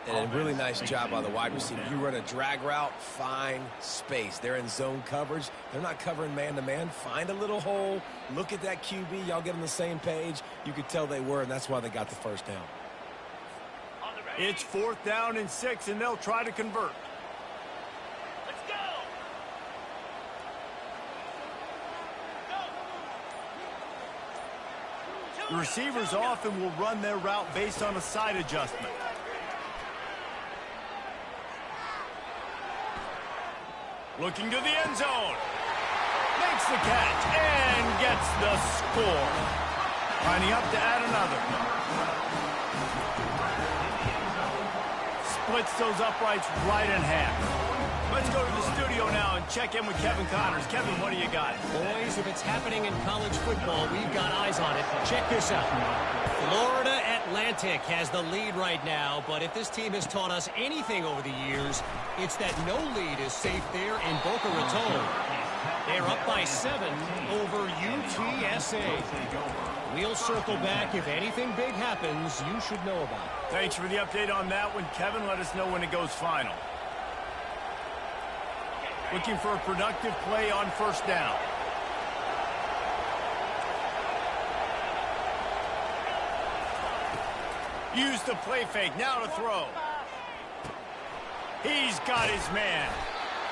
[SPEAKER 2] And a really nice job by the wide receiver. You run a drag route, find space. They're in zone coverage. They're not covering man-to-man. Find a little hole. Look at that QB. Y'all get on the same page. You could tell they were, and that's why they got the 1st down.
[SPEAKER 1] It's 4th down and 6, and they'll try to convert.
[SPEAKER 5] Let's go!
[SPEAKER 1] The receivers often will run their route based on a side adjustment. Looking to the end zone. Makes the catch and gets the score. Lining up to add another. Splits those uprights right in half. Let's go to the studio now and check in with Kevin Connors. Kevin, what do you got?
[SPEAKER 4] Boys, if it's happening in college football, we've got eyes on it. Check this out. Florida Atlantic has the lead right now, but if this team has taught us anything over the years, it's that no lead is safe there in Boca Raton. They're up by 7 over UTSA. We'll circle back. If anything big happens, you should know about it.
[SPEAKER 1] Thanks for the update on that one, Kevin. Let us know when it goes final. Looking for a productive play on 1st down. Use the play fake. Now to throw. He's got his man.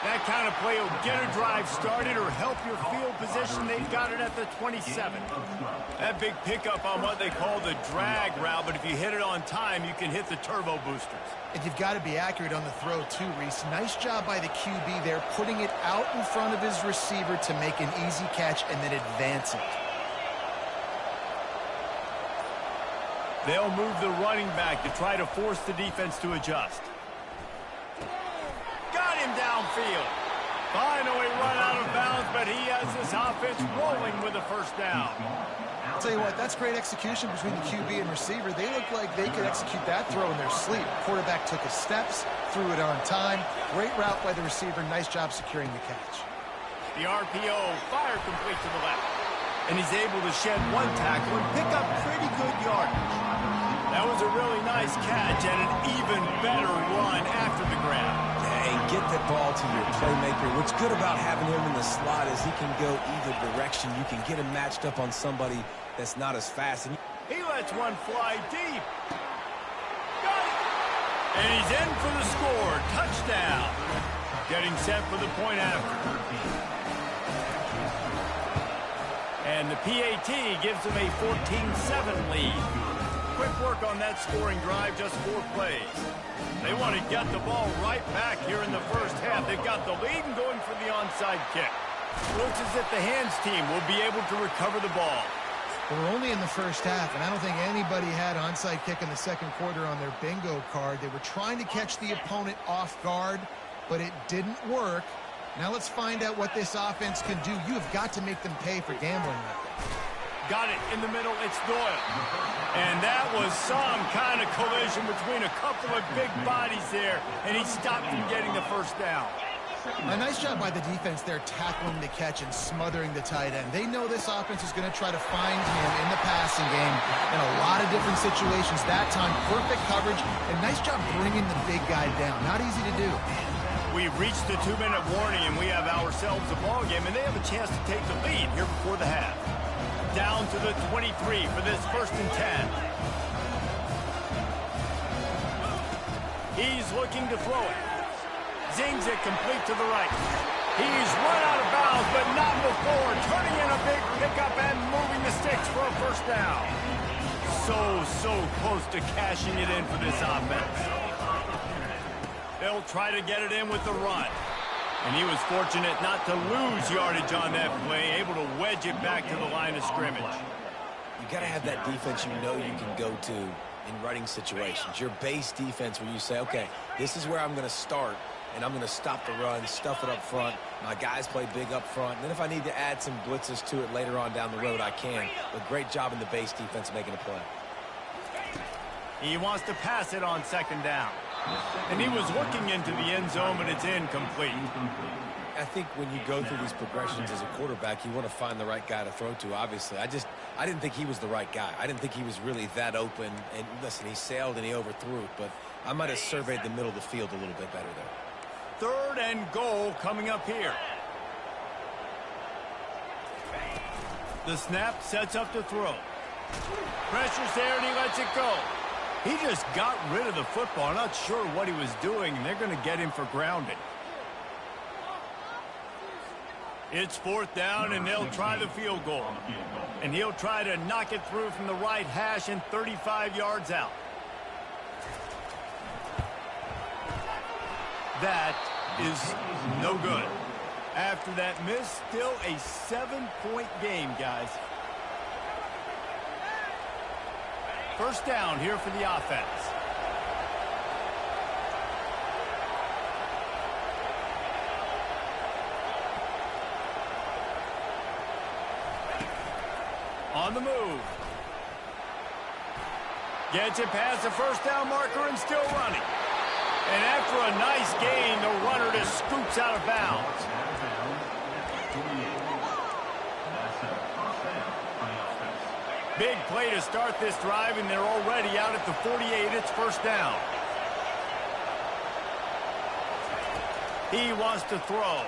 [SPEAKER 1] That kind of play will get a drive started or help your field position. They've got it at the 27. That big pickup on what they call the drag route, but if you hit it on time, you can hit the turbo boosters.
[SPEAKER 3] And you've got to be accurate on the throw too, Reese. Nice job by the QB there, putting it out in front of his receiver to make an easy catch and then advance it.
[SPEAKER 1] They'll move the running back to try to force the defense to adjust. Got him downfield. Finally run out of bounds, but he has this offense rolling with a first down.
[SPEAKER 3] I'll tell you what, that's great execution between the QB and receiver. They look like they could execute that throw in their sleep. Quarterback took his steps, threw it on time. Great route by the receiver. Nice job securing the catch.
[SPEAKER 1] The RPO fired complete to the left. And he's able to shed one tackle and pick up pretty good yardage. That was a really nice catch and an even better run after the grab.
[SPEAKER 2] And get that ball to your playmaker. What's good about having him in the slot is he can go either direction. You can get him matched up on somebody that's not as fast. And
[SPEAKER 1] he lets one fly deep. Got it! And he's in for the score. Touchdown. Getting set for the point after. And the PAT gives them a 14-7 lead. Quick work on that scoring drive, just 4 plays. They want to get the ball right back here in the first half. They've got the lead and going for the onside kick. Looks as if the hands team will be able to recover the ball.
[SPEAKER 3] Well, we're only in the first half, and I don't think anybody had onside kick in the second quarter on their bingo card. They were trying to catch the opponent off guard, but it didn't work. Now let's find out what this offense can do. You have got to make them pay for gambling like that.
[SPEAKER 1] Got it in the middle. It's Doyle. And that was some kind of collision between a couple of big bodies there, and he stopped from getting the first down.
[SPEAKER 3] A nice job by the defense there, tackling the catch and smothering the tight end. They know this offense is going to try to find him in the passing game in a lot of different situations. That time, perfect coverage, and nice job bringing the big guy down. Not easy to do.
[SPEAKER 1] We've reached the 2-minute warning, and we have ourselves a ball game, and they have a chance to take the lead here before the half. Down to the 23 for this 1st and 10. He's looking to throw it. Zings it complete to the right. He's run out of bounds, but not before. Turning in a big pickup and moving the sticks for a first down. So close to cashing it in for this offense. They'll try to get it in with the run. And he was fortunate not to lose yardage on that play, able to wedge it back to the line of scrimmage.
[SPEAKER 2] you got to have that defense you know you can go to in running situations. Your base defense where you say, okay, this is where I'm going to start, and I'm going to stop the run, stuff it up front. My guys play big up front. And then if I need to add some blitzes to it later on down the road, I can. But great job in the base defense making a play.
[SPEAKER 1] He wants to pass it on 2nd down. And he was looking into the end zone, but it's incomplete.
[SPEAKER 2] I think when you go through these progressions as a quarterback, you want to find the right guy to throw to, obviously. I didn't think he was the right guy. I didn't think he was really that open. And listen, he sailed and he overthrew it, but I might have surveyed the middle of the field a little bit better there.
[SPEAKER 1] 3rd and goal coming up here. The snap sets up to throw. Pressure's there and he lets it go. He just got rid of the football. I'm not sure what he was doing, and they're going to get him for grounding. It's 4th down, and they'll try the field goal. And he'll try to knock it through from the right hash and 35 yards out. That is no good. After that miss, still a 7-point game, guys. 1st down here for the offense. On the move. Gets it past the 1st down marker and still running. And after a nice gain, the runner just scoops out of bounds. Big play to start this drive, and they're already out at the 48. It's 1st down. He wants to throw.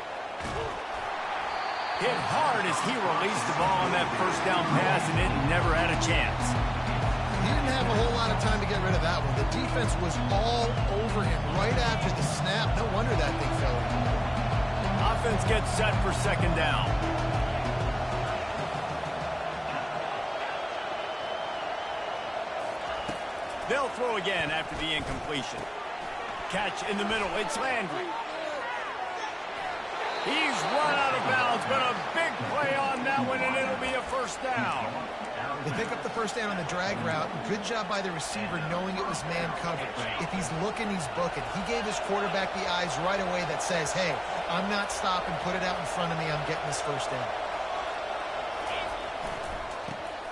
[SPEAKER 1] Hit hard as he released the ball on that 1st down pass, and it never had a chance.
[SPEAKER 3] He didn't have a whole lot of time to get rid of that one. The defense was all over him right after the snap. No wonder that thing fell in.
[SPEAKER 1] Offense gets set for 2nd down. They'll throw again after the incompletion. Catch in the middle. It's Landry. He's run out of bounds, but a big play on that one, and it'll be a first down.
[SPEAKER 3] They pick up the first down on the drag route. Good job by the receiver knowing it was man coverage. If he's looking, he's booking. He gave his quarterback the eyes right away that says, hey, I'm not stopping. Put it out in front of me. I'm getting this first down.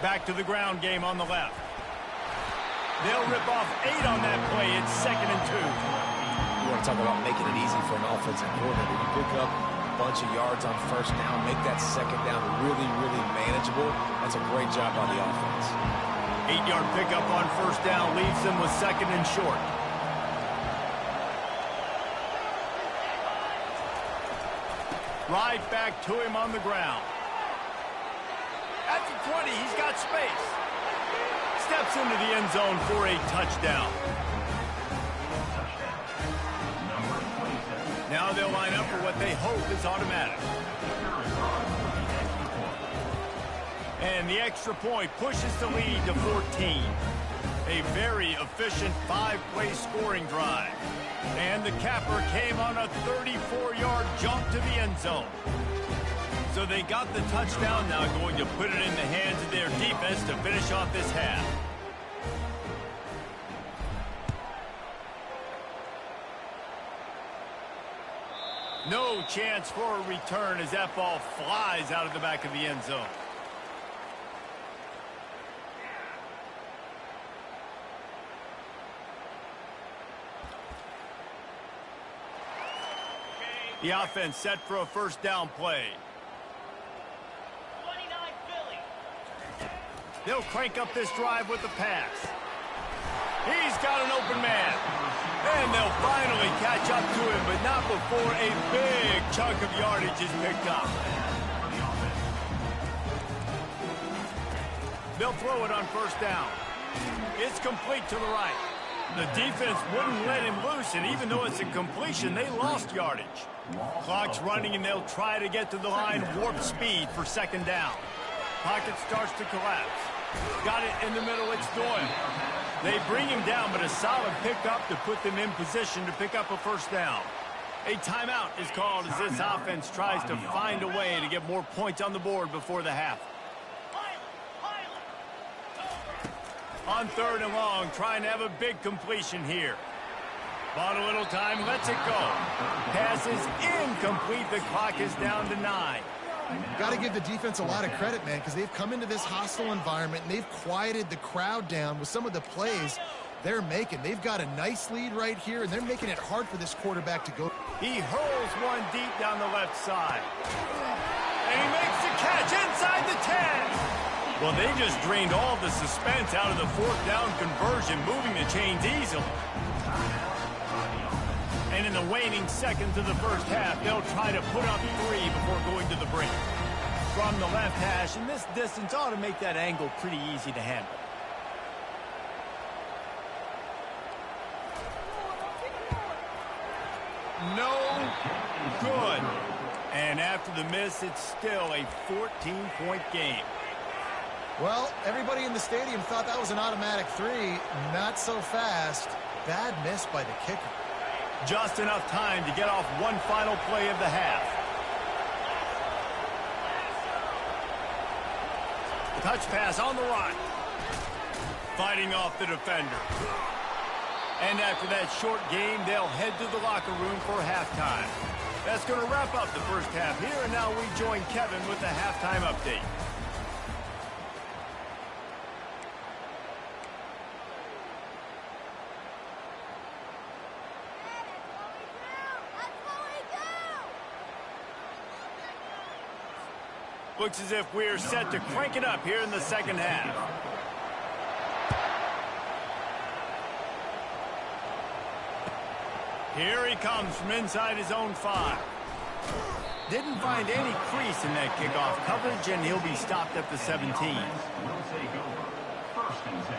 [SPEAKER 1] Back to the ground game on the left. They'll rip off 8 on that play. It's 2nd and 2.
[SPEAKER 2] You want to talk about making it easy for an offensive coordinator. You pick up a bunch of yards on first down, make that second down really, really manageable. That's a great job by the offense.
[SPEAKER 1] 8-yard pickup on first down leaves them with 2nd and short. Right back to him on the ground. At the 20, he's got space. Steps into the end zone for a touchdown. Now they'll line up for what they hope is automatic. And the extra point pushes the lead to 14. A very efficient 5-play scoring drive. And the capper came on a 34-yard jump to the end zone. So they got the touchdown, now going to put it in the hands of their defense to finish off this half. No chance for a return as that ball flies out of the back of the end zone. The offense set for a first down play.
[SPEAKER 5] 29 Philly.
[SPEAKER 1] They'll crank up this drive with the pass. He's got an open man. And they'll finally catch up to him, but not before a big chunk of yardage is picked up. They'll throw it on first down. It's complete to the right. The defense wouldn't let him loose, and even though it's a completion, they lost yardage. Clock's running, and they'll try to get to the line warp speed for 2nd down. Pocket starts to collapse. Got it in the middle, it's Doyle. They bring him down, but a solid pickup to put them in position to pick up a first down. A timeout is called as this offense tries to find a way to get more points on the board before the half. On 3rd and long, trying to have a big completion here. Bought a little time, lets it go. Pass is incomplete. The clock is down to 9.
[SPEAKER 3] Got to give the defense a lot of credit, man, because they've come into this hostile environment, and they've quieted the crowd down with some of the plays they're making. They've got a nice lead right here, and they're making it hard for this quarterback to go.
[SPEAKER 1] He hurls one deep down the left side. And he makes the catch inside the 10. Well, they just drained all the suspense out of the 4th down conversion, moving the chains easily. And in the waning seconds of the first half, they'll try to put up 3 before going to the break. From the left hash, and this distance ought to make that angle pretty easy to handle. No good. And after the miss, it's still a 14-point game.
[SPEAKER 3] Well, everybody in the stadium thought that was an automatic 3. Not so fast. Bad miss by the kicker.
[SPEAKER 1] Just enough time to get off one final play of the half. Touch pass on the run. Fighting off the defender. And after that short game, they'll head to the locker room for halftime. That's going to wrap up the first half here, and now we join Kevin with the halftime update. Looks as if we're set to crank it up here in the second half. Here he comes from inside his own 5. Didn't find any crease in that kickoff coverage, and he'll be stopped at the 17.
[SPEAKER 5] Will take over. 1st and 10.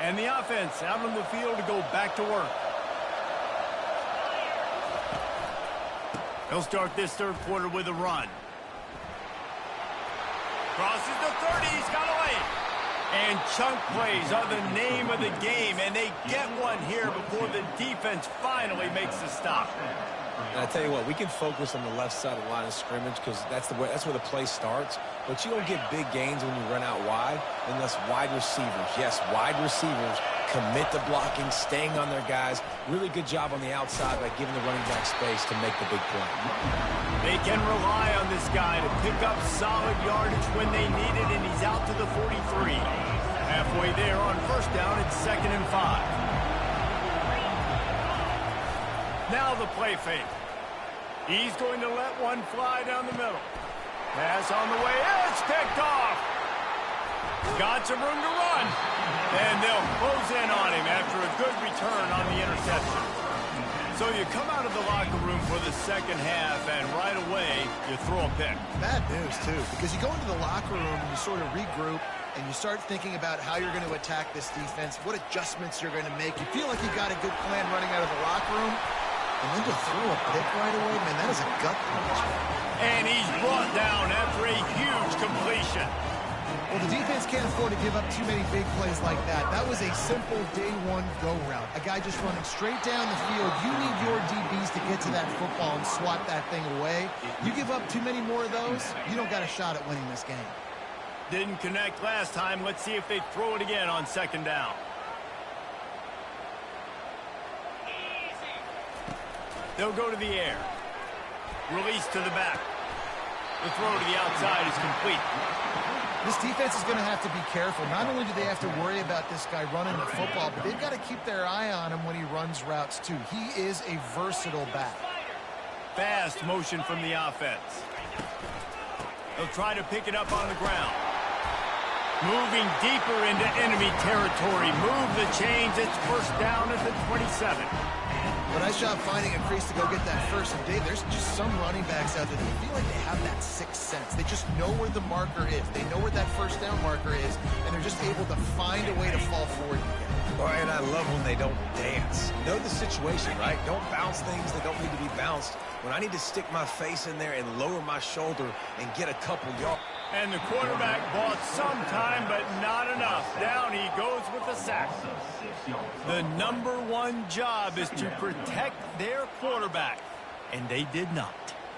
[SPEAKER 1] And the offense out on the field to go back to work. He'll start this 3rd quarter with a run. Crosses the 30, he's got a And chunk plays are the name of the game, and they get one here before the defense finally makes the stop.
[SPEAKER 2] And I tell you what, we can focus on the left side of the line of scrimmage because that's where the play starts. But you don't get big gains when you run out wide unless wide receivers, yes, wide receivers, commit to blocking, staying on their guys. Really good job on the outside by giving the running back space to make the big play.
[SPEAKER 1] They can rely on this guy to pick up solid yardage when they need it, and he's out to the 43. Halfway there on first down, it's 2nd and 5. Now the play fake. He's going to let one fly down the middle. Pass on the way. It's picked off. Got some room to run. And they'll close in on him after a good return on the interception. So you come out of the locker room for the second half, and right away, you throw a pick.
[SPEAKER 3] Bad news, too, because you go into the locker room and you sort of regroup, and you start thinking about how you're going to attack this defense, what adjustments you're going to make. You feel like you got a good plan running out of the locker room, and then to throw a pick right away, man, that is a gut punch.
[SPEAKER 1] And he's brought down after a huge completion.
[SPEAKER 3] Well, the defense can't afford to give up too many big plays like that. That was a simple day-one go route. A guy just running straight down the field. You need your DBs to get to that football and swat that thing away. You give up too many more of those, you don't got a shot at winning this game.
[SPEAKER 1] Didn't connect last time. Let's see if they throw it again on 2nd down. They'll go to the air. Release to the back. The throw to the outside is complete.
[SPEAKER 3] This defense is going to have to be careful. Not only do they have to worry about this guy running the football, but they've got to keep their eye on him when he runs routes, too. He is a versatile back.
[SPEAKER 1] Fast motion from the offense. They'll try to pick it up on the ground. Moving deeper into enemy territory. Move the chains. It's first down at the 27.
[SPEAKER 3] But nice job finding a crease to go get that first. And Dave, there's just some running backs out there that feel like they have that sixth sense. They just know where the marker is. They know where that first down marker is, and they're just able to find a way to fall forward and get it.
[SPEAKER 2] All right, and I love when they don't dance. Know the situation, right? Don't bounce things that don't need to be bounced. When I need to stick my face in there and lower my shoulder and get a couple yards.
[SPEAKER 1] And the quarterback bought some time, but not enough. Down he goes with the sack. The #1 job is to protect their quarterback, and they did not.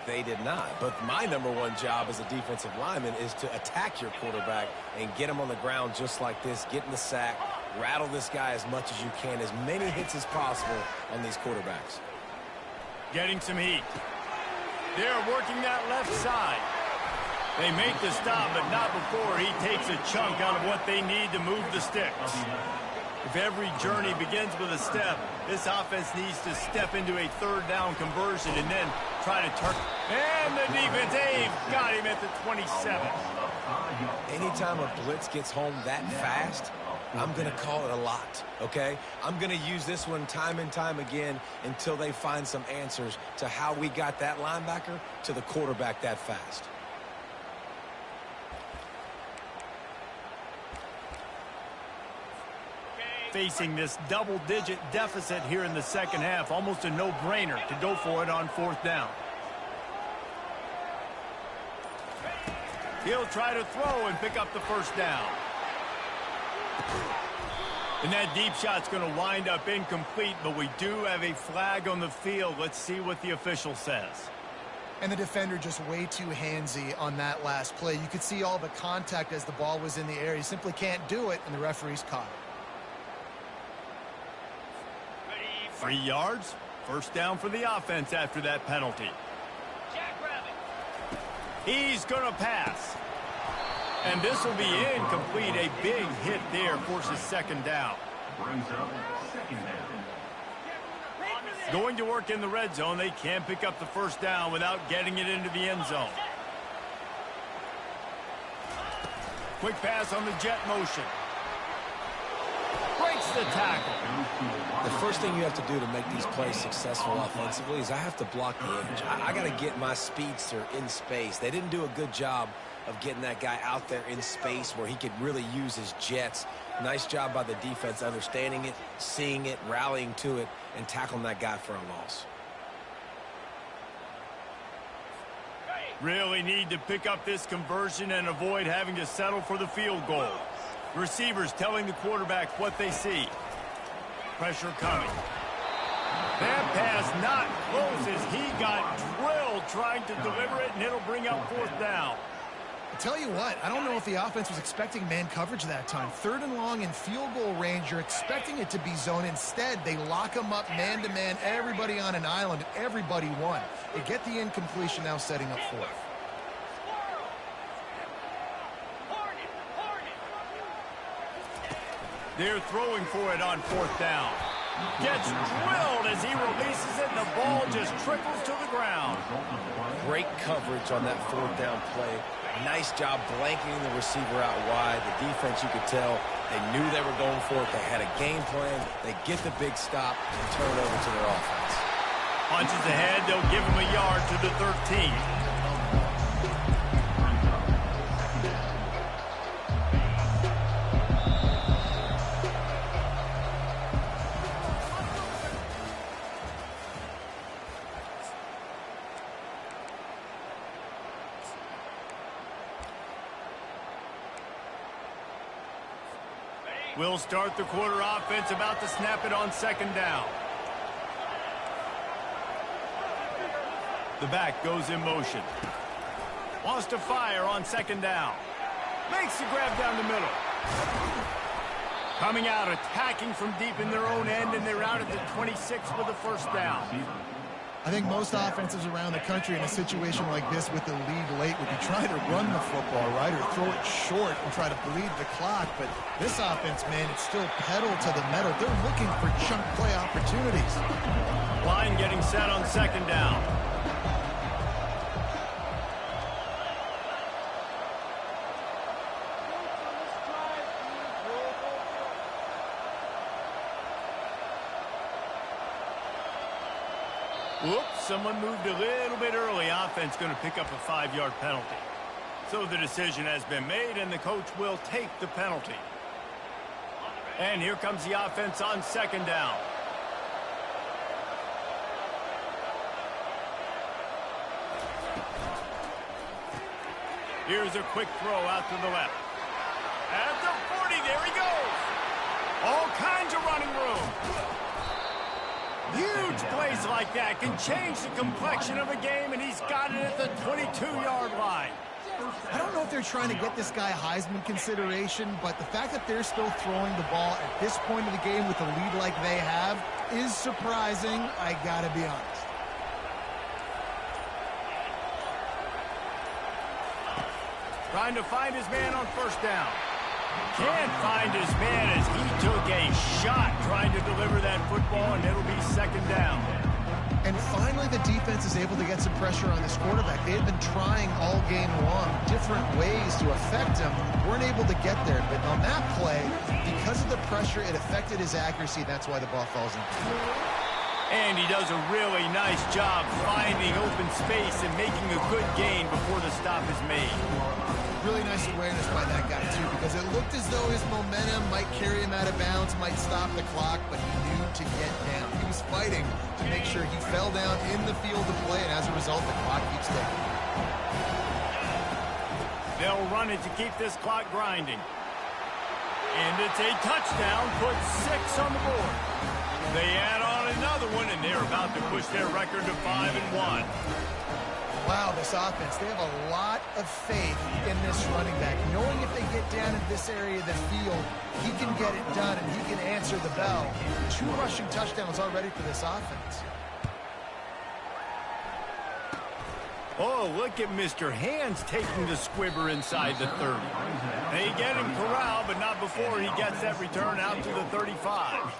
[SPEAKER 2] They did not. But my #1 job as a defensive lineman is to attack your quarterback and get him on the ground just like this, get in the sack, rattle this guy as much as you can, as many hits as possible on these quarterbacks.
[SPEAKER 1] Getting some heat. They're working that left side. They make the stop, but not before he takes a chunk out of what they need to move the sticks. If every journey begins with a step, this offense needs to step into a 3rd down conversion and then try to turn. And the defense got him at the 27.
[SPEAKER 2] Anytime a blitz gets home that fast, I'm going to call it a lot, okay? I'm going to use this one time and time again until they find some answers to how we got that linebacker to the quarterback that fast.
[SPEAKER 1] Facing this double-digit deficit here in the second half, almost a no-brainer to go for it on 4th down. He'll try to throw and pick up the first down. And that deep shot's going to wind up incomplete, but we do have a flag on the field. Let's see what the official says.
[SPEAKER 3] And the defender just way too handsy on that last play. You could see all the contact as the ball was in the air. He simply can't do it, and the referee's caught it.
[SPEAKER 1] 3 yards, first down for the offense after that penalty. He's going to pass. And this will be incomplete. A big hit there forces 2nd down.
[SPEAKER 5] Brings up 2nd down.
[SPEAKER 1] Going to work in the red zone. They can't pick up the first down without getting it into the end zone. Quick pass on the jet motion. Breaks the tackle.
[SPEAKER 2] The first thing you have to do to make these plays successful offensively is I have to block the edge. I got to get my speedster in space. They didn't do a good job of getting that guy out there in space where he could really use his jets. Nice job by the defense understanding it, seeing it, rallying to it, and tackling that guy for a loss.
[SPEAKER 1] Really need to pick up this conversion and avoid having to settle for the field goal. Receivers telling the quarterback what they see. Pressure coming. That pass not close as he got drilled trying to deliver it, and it'll bring up 4th down.
[SPEAKER 3] I tell you what, I don't know if the offense was expecting man coverage that time. 3rd and long in field goal range, you're expecting it to be zone. Instead, they lock them up man-to-man, everybody on an island, and everybody won. They get the incompletion, now setting up 4th.
[SPEAKER 1] They're throwing for it on 4th down. Gets drilled as he releases it, and the ball just trickles to the ground.
[SPEAKER 2] Great coverage on that 4th down play. Nice job blanketing the receiver out wide. The defense, you could tell, they knew they were going for it. They had a game plan. They get the big stop and turn it over to their offense.
[SPEAKER 1] Punches ahead, they'll give him a yard to the 13. We'll start the quarter offense, about to snap it on 2nd down. The back goes in motion. Wants to fire on 2nd down. Makes the grab down the middle. Coming out, attacking from deep in their own end, and they're out at the 26 with a 1st down.
[SPEAKER 3] I think most offenses around the country in a situation like this with the lead late would be trying to run the football, right, or throw it short and try to bleed the clock. But this offense, man, it's still pedal to the metal. They're looking for chunk play opportunities.
[SPEAKER 1] Line getting set on 2nd down. Whoops, someone moved a little bit early. Offense going to pick up a 5-yard penalty. So the decision has been made, and the coach will take the penalty. And here comes the offense on 2nd down. Here's a quick throw out to the left. At the 40, there he goes. All kinds of running room. Huge plays like that can change the complexion of a game, and he's got it at the 22-yard line.
[SPEAKER 3] I don't know if they're trying to get this guy Heisman consideration, but the fact that they're still throwing the ball at this point of the game with a lead like they have is surprising, I gotta be honest.
[SPEAKER 1] Trying to find his man on 1st down. Can't find his man as he took a shot trying to deliver that football, and it'll be 2nd down.
[SPEAKER 3] And finally, the defense is able to get some pressure on this quarterback. They had been trying all game long different ways to affect him. Weren't able to get there. But on that play, because of the pressure, it affected his accuracy. That's why the ball falls in.
[SPEAKER 1] And he does a really nice job finding open space and making a good gain before the stop is made.
[SPEAKER 3] Really nice awareness by that guy, too, because it looked as though his momentum might carry him out of bounds, might stop the clock, but he knew to get down. He was fighting to make sure he fell down in the field of play, and as a result, the clock keeps ticking.
[SPEAKER 1] They'll run it to keep this clock grinding. And it's a touchdown, puts 6 on the board. They add on another one, and they're about to push their record to 5-1.
[SPEAKER 3] Wow, this offense, they have a lot of faith in this running back, knowing if they get down in this area of the field, he can get it done and he can answer the bell. 2 rushing touchdowns already for this offense.
[SPEAKER 1] Oh, look at Mr. Hands taking the squibber inside the 30. They get him corralled, but not before he gets that return out to the 35.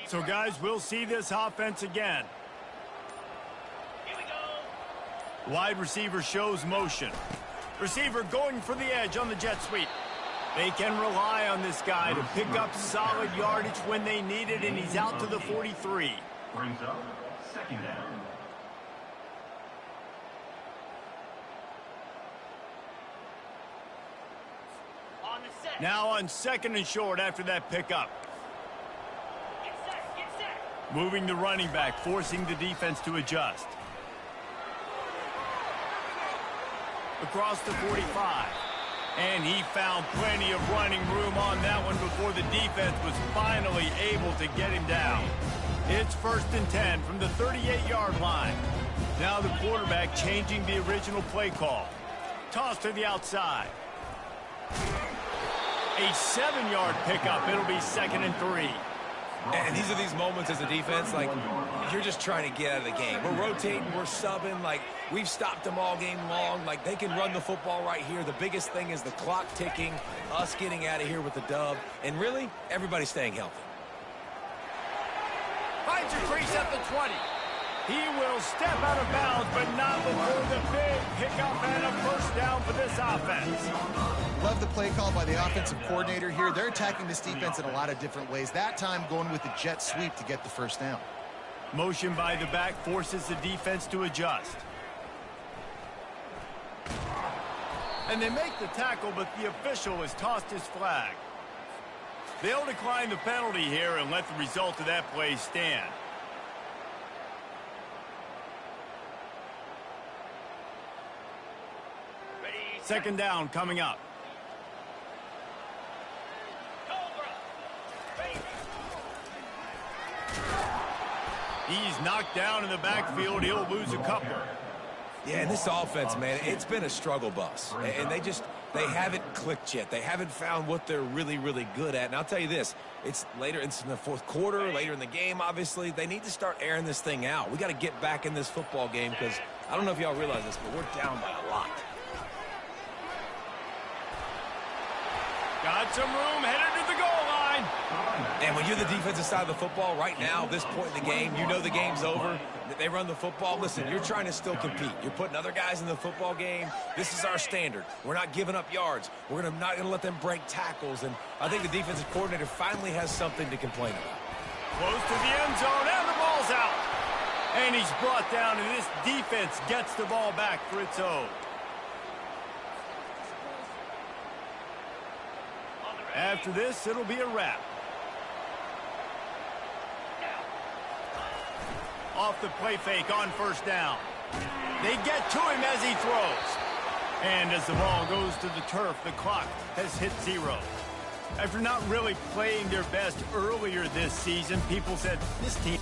[SPEAKER 1] So, guys, we'll see this offense again. Here we go. Wide receiver shows motion. Receiver going for the edge on the jet sweep. They can rely on this guy to pick up solid yardage when they need it, and he's out to the 43.
[SPEAKER 5] Brings up 2nd down.
[SPEAKER 1] Now on 2nd and short after that pickup. Moving the running back, forcing the defense to adjust. Across the 45. And he found plenty of running room on that one before the defense was finally able to get him down. It's 1st and 10 from the 38-yard line. Now the quarterback changing the original play call. Toss to the outside. A 7-yard pickup. It'll be 2nd and 3.
[SPEAKER 2] And these are these moments as a defense, like, you're just trying to get out of the game. We're rotating, we're subbing, like, we've stopped them all game long. Like, they can run the football right here. The biggest thing is the clock ticking, us getting out of here with the dub, and really, everybody staying healthy.
[SPEAKER 1] Finds a crease at the 20. He will step out of bounds, but not before the big pickup and a 1st down for this offense.
[SPEAKER 3] Love the play call by the offensive coordinator here. They're attacking this defense in a lot of different ways. That time going with the jet sweep to get the 1st down.
[SPEAKER 1] Motion by the back forces the defense to adjust. And they make the tackle, but the official has tossed his flag. They'll decline the penalty here and let the result of that play stand. Second down coming up. He's knocked down in the backfield. He'll lose a couple.
[SPEAKER 2] Yeah, and this offense, man, it's been a struggle bus. And they haven't clicked yet. They haven't found what they're really, really good at. And I'll tell you this, it's in the 4th quarter, later in the game, obviously. They need to start airing this thing out. We got to get back in this football game because I don't know if y'all realize this, but we're down by a lot.
[SPEAKER 1] Got some room, headed to the goal line.
[SPEAKER 2] And when you're the defensive side of the football, right now, this point in the game, you know the game's over. They run the football. Listen, you're trying to still compete. You're putting other guys in the football game. This is our standard. We're not giving up yards. We're not going to let them break tackles. And I think the defensive coordinator finally has something to complain about.
[SPEAKER 1] Close to the end zone, and the ball's out. And he's brought down, and this defense gets the ball back for its own. After this, it'll be a wrap. Off the play fake on 1st down. They get to him as he throws. And as the ball goes to the turf, the clock has hit 0. After not really playing their best earlier this season, people said this team